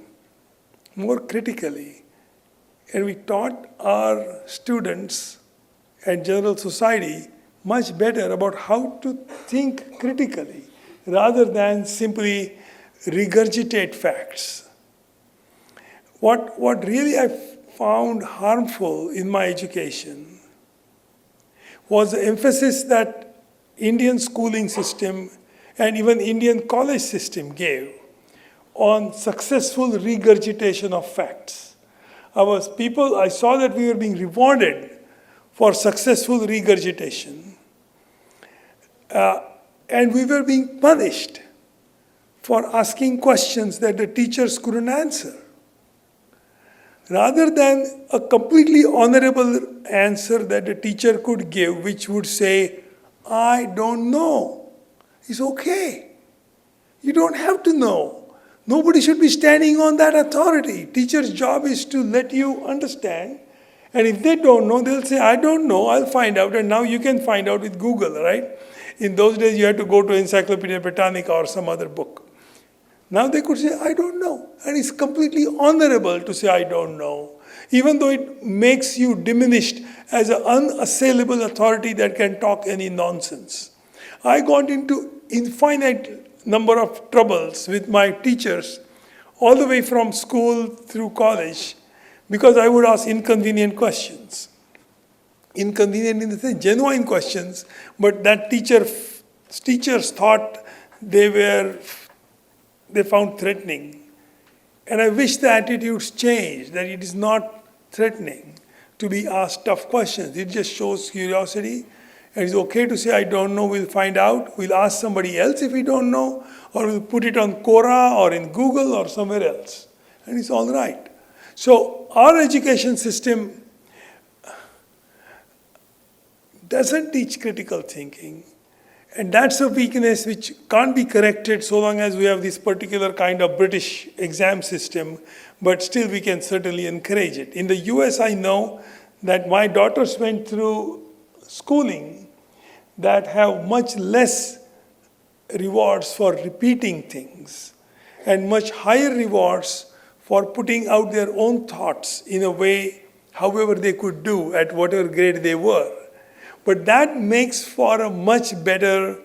more critically. And we taught our students and general society much better about how to think critically rather than simply regurgitate facts. What really I found harmful in my education was the emphasis that Indian schooling system and even Indian college system gave on successful regurgitation of facts. I saw that we were being rewarded for successful regurgitation, and we were being punished for asking questions that the teachers couldn't answer. Rather than a completely honorable answer that the teacher could give, which would say, I don't know. It's okay. You don't have to know. Nobody should be standing on that authority. Teacher's job is to let you understand. And if they don't know, they'll say, I don't know, I'll find out. And now you can find out with Google, right? In those days, you had to go to Encyclopedia Britannica or some other book. Now they could say, I don't know. And it's completely honorable to say, I don't know, even though it makes you diminished as an unassailable authority that can talk any nonsense. I got into infinite number of troubles with my teachers all the way from school through college because I would ask inconvenient questions. Inconvenient in the sense, genuine questions, but that teachers thought they found threatening. And I wish the attitudes changed, that it is not threatening to be asked tough questions. It just shows curiosity. And it's okay to say, I don't know, we'll find out. We'll ask somebody else if we don't know, or we'll put it on Quora or in Google or somewhere else. And it's all right. So our education system doesn't teach critical thinking. And that's a weakness which can't be corrected so long as we have this particular kind of British exam system, but still we can certainly encourage it. In the US, I know that my daughters went through schooling that have much less rewards for repeating things and much higher rewards for putting out their own thoughts in a way, however they could do at whatever grade they were. But that makes for a much better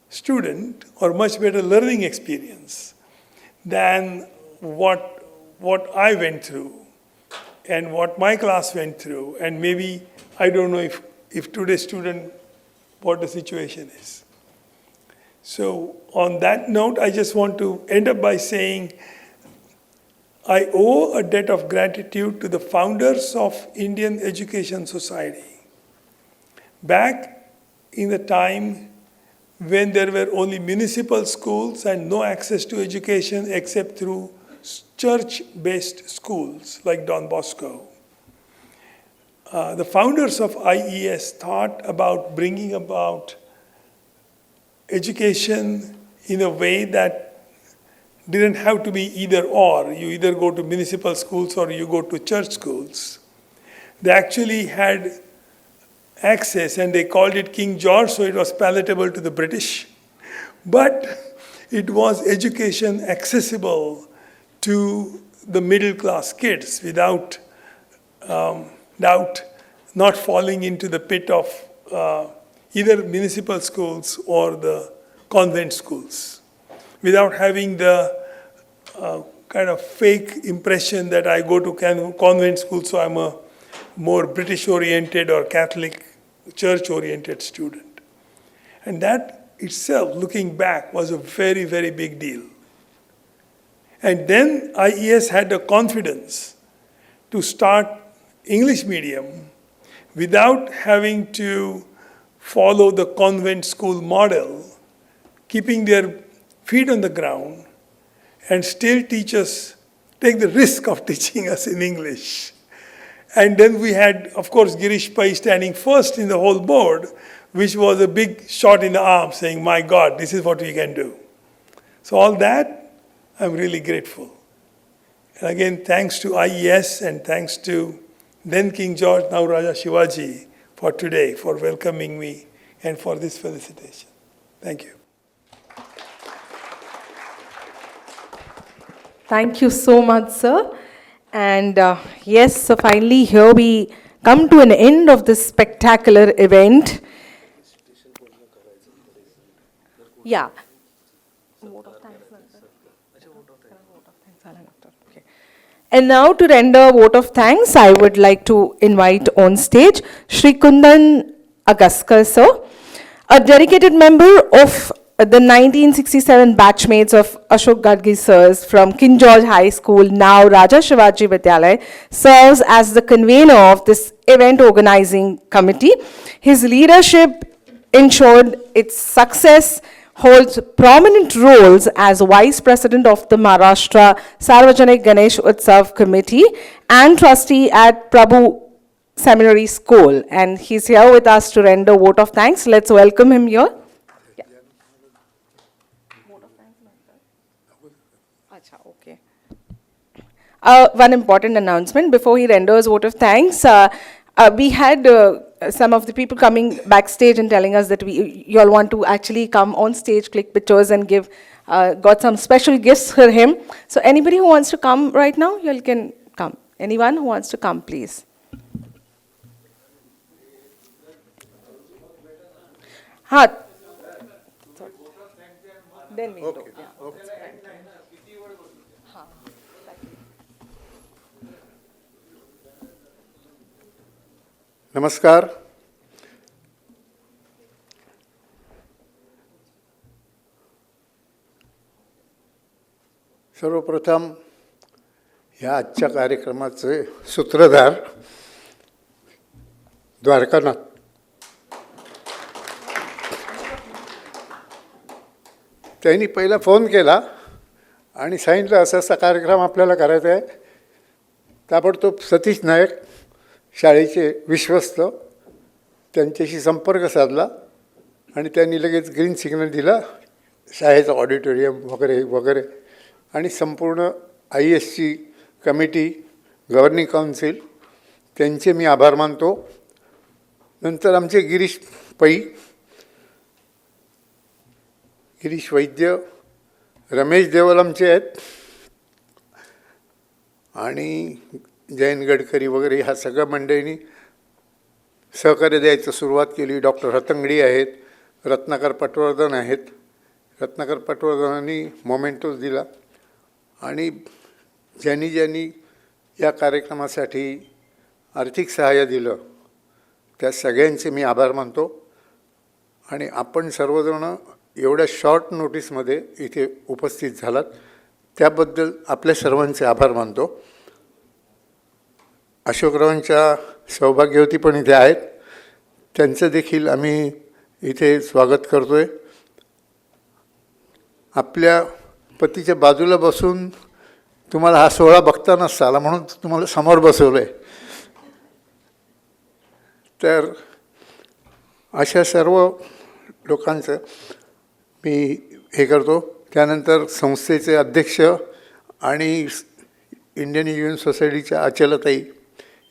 student or much better learning experience than what I went through and what my class went through. And maybe, I don't know if today's student, what the situation is. So on that note, I just want to end up by saying I owe a debt of gratitude to the founders of Indian Education Society. Back in the time when there were only municipal schools and no access to education except through church-based schools like Don Bosco, the founders of IES thought about bringing about education in a way that didn't have to be either or. You either go to municipal schools or you go to church schools. They actually had access, and they called it King George, so it was palatable to the British. But it was education accessible to the middle class kids without not falling into the pit of either municipal schools or the convent schools, without having the kind of fake impression that I go to convent school, so I'm a more British-oriented or Catholic church-oriented student. And that itself, looking back, was a very, very big deal. And then IES had the confidence to start English medium, without having to follow the convent school model, keeping their feet on the ground, and still take the risk of teaching us in English. And then we had, of course, Girish Pai standing first in the whole board, which was a big shot in the arm, saying, my God, this is what we can do. So all that, I'm really grateful. And again, thanks to IES and thanks to then King George, now Raja Shivaji, for today, for welcoming me and for this felicitation. Thank you. Thank you so much, sir. And yes, so finally here we come to an end of this spectacular event. Yeah. Okay. And now to render vote of thanks, I would like to invite on stage Shri Kundan Agaskar, sir, a dedicated member of the 1967 batchmates of Ashok Gadgil sirs from King George High School, now Raja Shivaji Vidyalaya, serves as the convener of this event organizing committee. His leadership ensured its success, holds prominent roles as Vice President of the Maharashtra Sarvajanik Ganesh Utsav Committee and trustee at Prabhu Seminary School. And he's here with us to render vote of thanks. Let's welcome him here. Okay. One important announcement before he renders vote of thanks. We had some of the people coming backstage and telling us that you all want to actually come on stage, click pictures and got some special gifts for him. So anybody who wants to come right now, you all can come. Anyone who wants to come, please. Then we do. Yeah. नमस्कार. सर्वप्रथम ह्या आजच्या कार्यक्रमाचे सूत्रधार द्वारकानाथ. त्यांनी पहिला phone केला आणि सांगितलं असा असा कार्यक्रम आपल्याला करायचा आहे. ताबडतोब सतीश नायक शाळेचे विश्वस्त त्यांच्याशी संपर्क साधला आणि त्यांनी लगेच ग्रीन सिग्नल दिला. शाळेचं ऑडिटोरियम वगैरे वगैरे आणि संपूर्ण IESची कमिटी, गव्हर्निंग काउन्सिल त्यांचे मी आभार मानतो. नंतर आमचे गिरीश वैद्य, रमेश देवल आमचे आहेत आणि जयंत गडकरी वगैरे ह्या सगळ्या मंडळींनी सहकार्य द्यायचं सुरुवात केली. डॉक्टर रतंगडी आहेत, रत्नाकर पटवर्धन आहेत. रत्नाकर पटवर्धनांनी मोमेंटोज दिला आणि ज्यांनी या कार्यक्रमासाठी आर्थिक सहाय्य दिलं त्या सगळ्यांचे मी आभार मानतो. आणि आपण सर्वजण एवढ्या शॉर्ट नोटीसमध्ये इथे उपस्थित झालात त्याबद्दल आपल्या सर्वांचे आभार मानतो. अशोकरावांच्या सौभाग्यवती पण इथे आहेत, त्यांचं देखील आम्ही इथे स्वागत करतो आहे. आपल्या पतीच्या बाजूला बसून तुम्हाला हा सोहळा बघता नसता आला म्हणून तुम्हाला समोर बसवलं आहे. तर अशा सर्व लोकांचं मी हे करतो. त्यानंतर संस्थेचे अध्यक्ष आणि इंडियन युनियन सोसायटीच्या अचलताई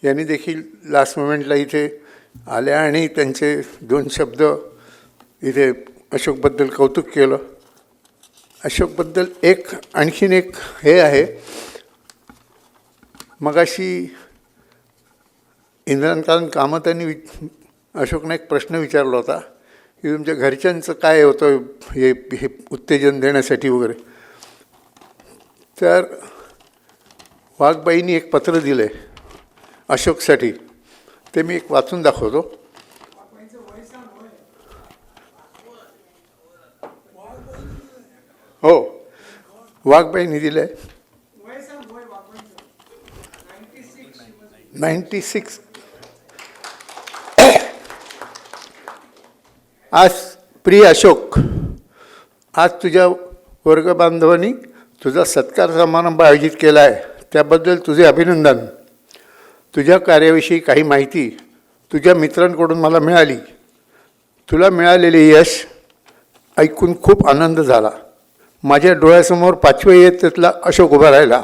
यांनी देखील लास्ट मोमेंटला इथे आल्या आणि त्यांचे 2 शब्द इथे अशोकबद्दल कौतुक केलं. अशोकबद्दल आणखीन एक हे आहे. मगाशी इंद्रकांत कामत यांनी अशोकने एक प्रश्न विचारला होता की तुमच्या घरच्यांचं काय होतं हे उत्तेजन देण्यासाठी वगैरे. तर वाघबाईंनी एक पत्र दिलं आहे अशोकसाठी, ते मी एक वाचून दाखवतो. हो, वाघबाईंनी दिलं आहे 96. आज प्रिय अशोक, आज तुझ्या वर्गबांधवांनी तुझा सत्कार समारंभ आयोजित केला आहे, त्याबद्दल तुझे अभिनंदन. तुझ्या कार्याविषयी काही माहिती तुझ्या मित्रांकडून मला मिळाली. तुला मिळालेले यश ऐकून खूप आनंद झाला. माझ्या डोळ्यासमोर 5वी इयत्तेतला अशोक उभा राहिला.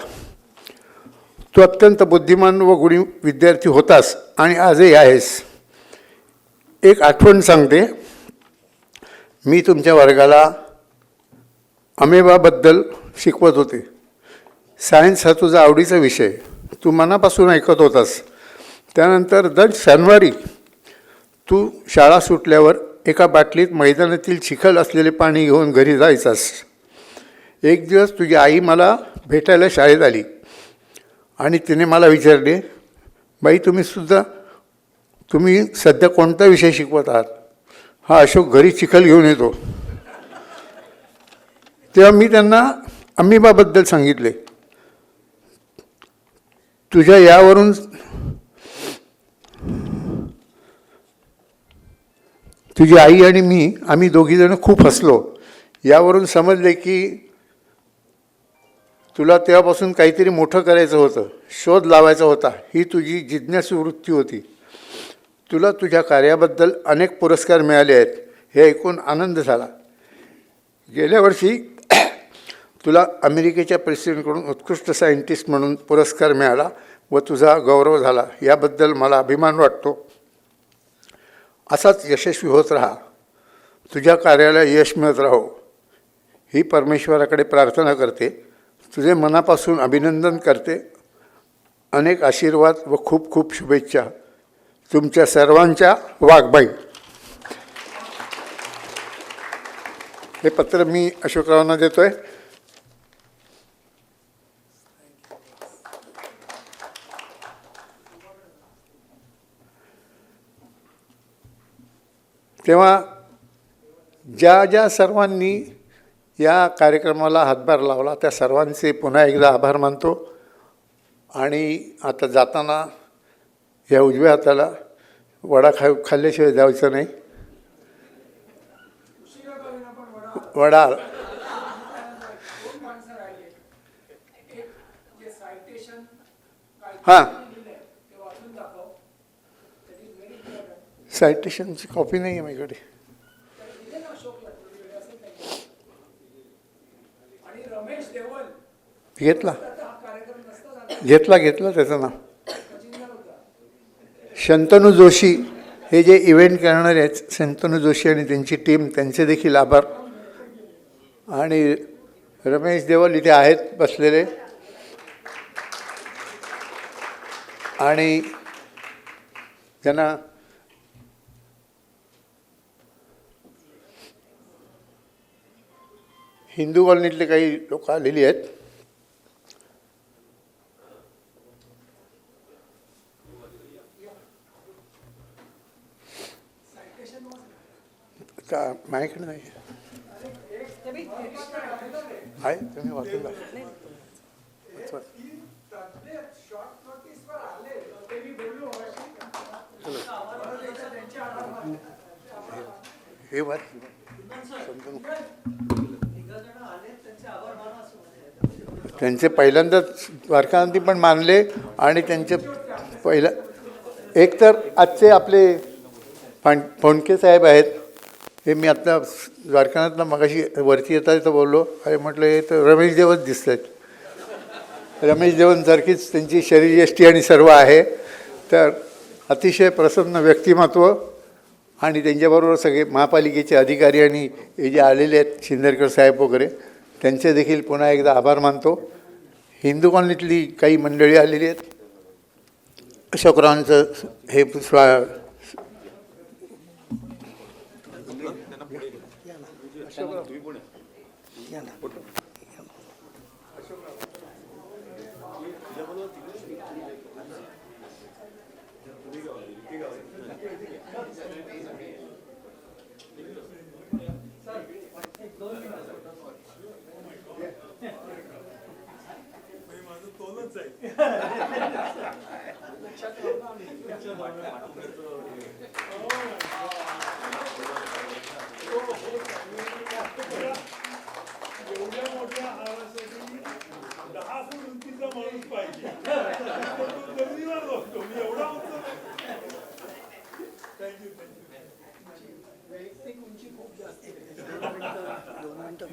तू अत्यंत बुद्धिमान व गुणी विद्यार्थी होतास आणि आजही आहेस. एक आठवण सांगते. मी तुमच्या वर्गाला अमेबाबद्दल शिकवत होते. सायन्स हा तुझा आवडीचा विषय. तू मनापासून ऐकत होतास. त्यानंतर दर शनिवारी तू शाळा सुटल्यावर एका बाटलीत मैदानातील चिखल असलेले पाणी घेऊन घरी जायचास. एक दिवस तुझी आई मला भेटायला शाळेत आली आणि तिने मला विचारले, बाई तुम्ही सध्या कोणता विषय शिकवत आहात? हा अशोक घरी चिखल घेऊन येतो. तेव्हा मी त्यांना अमिबाबद्दल सांगितले. तुझ्या यावरून तुझी आई आणि आम्ही दोघीजण खूप हसलो. यावरून समजले की तुला तेव्हापासून काहीतरी मोठं करायचं होतं, शोध लावायचा होता. ही तुझी जिज्ञासू वृत्ती होती. तुला तुझ्या कार्याबद्दल अनेक पुरस्कार मिळाले आहेत, हे ऐकून आनंद झाला. गेल्या वर्षी तुला अमेरिकेच्या प्रेसिडेंटकडून उत्कृष्ट सायंटिस्ट म्हणून पुरस्कार मिळाला व तुझा गौरव झाला. याबद्दल मला अभिमान वाटतो. असाच यशस्वी होत राहा. तुझ्या कार्याला यश मिळत राहो ही परमेश्वराकडे प्रार्थना करते. तुझे मनापासून अभिनंदन करते. अनेक आशीर्वाद व खूप खूप शुभेच्छा. तुमच्या सर्वांच्या वाघबाई. हे पत्र मी अशोकरावांना देतोय. तेव्हा ज्या सर्वांनी या कार्यक्रमाला हातभार लावला त्या सर्वांचे पुन्हा एकदा आभार मानतो. आणि आता जाताना या उजव्या हाताला वडा खाल्ल्याशिवाय जायचं नाही. वडा हां, सायटेशनची कॉपी नाही आहे माझ्याकडे. घेतला त्याचं नाव. शंतनू जोशी हे जे इव्हेंट करणारे आहेत, शंतनू जोशी आणि त्यांची टीम, त्यांचे देखील आभार. आणि रमेश देवल इथे आहेत बसलेले. आणि त्यांना हिंदू कॉलनीतले काही लोक आलेली आहेत. का माझ्याकडे नाही आहे, तुम्ही वाचून जा. हे वर त्यांचे पहिल्यांदाच द्वारकांती पण मानले. आणि त्यांचे एक तर आजचे आपले फोंडके साहेब आहेत. हे मी आत्ता द्वारकानाथला मगाशी वरती येता तर बोललो, अरे म्हटलं हे तर रमेश देवच दिसत आहेत. रमेश देवांसारखीच त्यांची शरीरयष्टी आणि सर्व आहे. तर अतिशय प्रसन्न व्यक्तिमत्व. आणि त्यांच्याबरोबर सगळे महापालिकेचे अधिकारी आणि हे जे आलेले आहेत शिंदेरकर साहेब वगैरे, त्यांचे देखील पुन्हा एकदा आभार मानतो. हिंदू कॉलनीतली काही मंडळी आलेली आहेत. अशोकरावांचं हे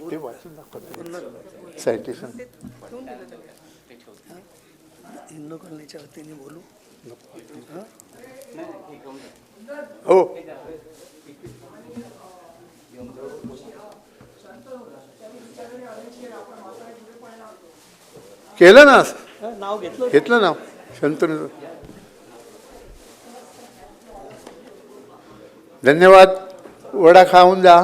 ते वाचून दाखवतो सायंटिस्ट हिंदू कॉलनीच्या वतीने बोलू. हो केलं ना नाव घेतलं. घेतलं ना शंतनू. धन्यवाद. वडा खाऊन जा.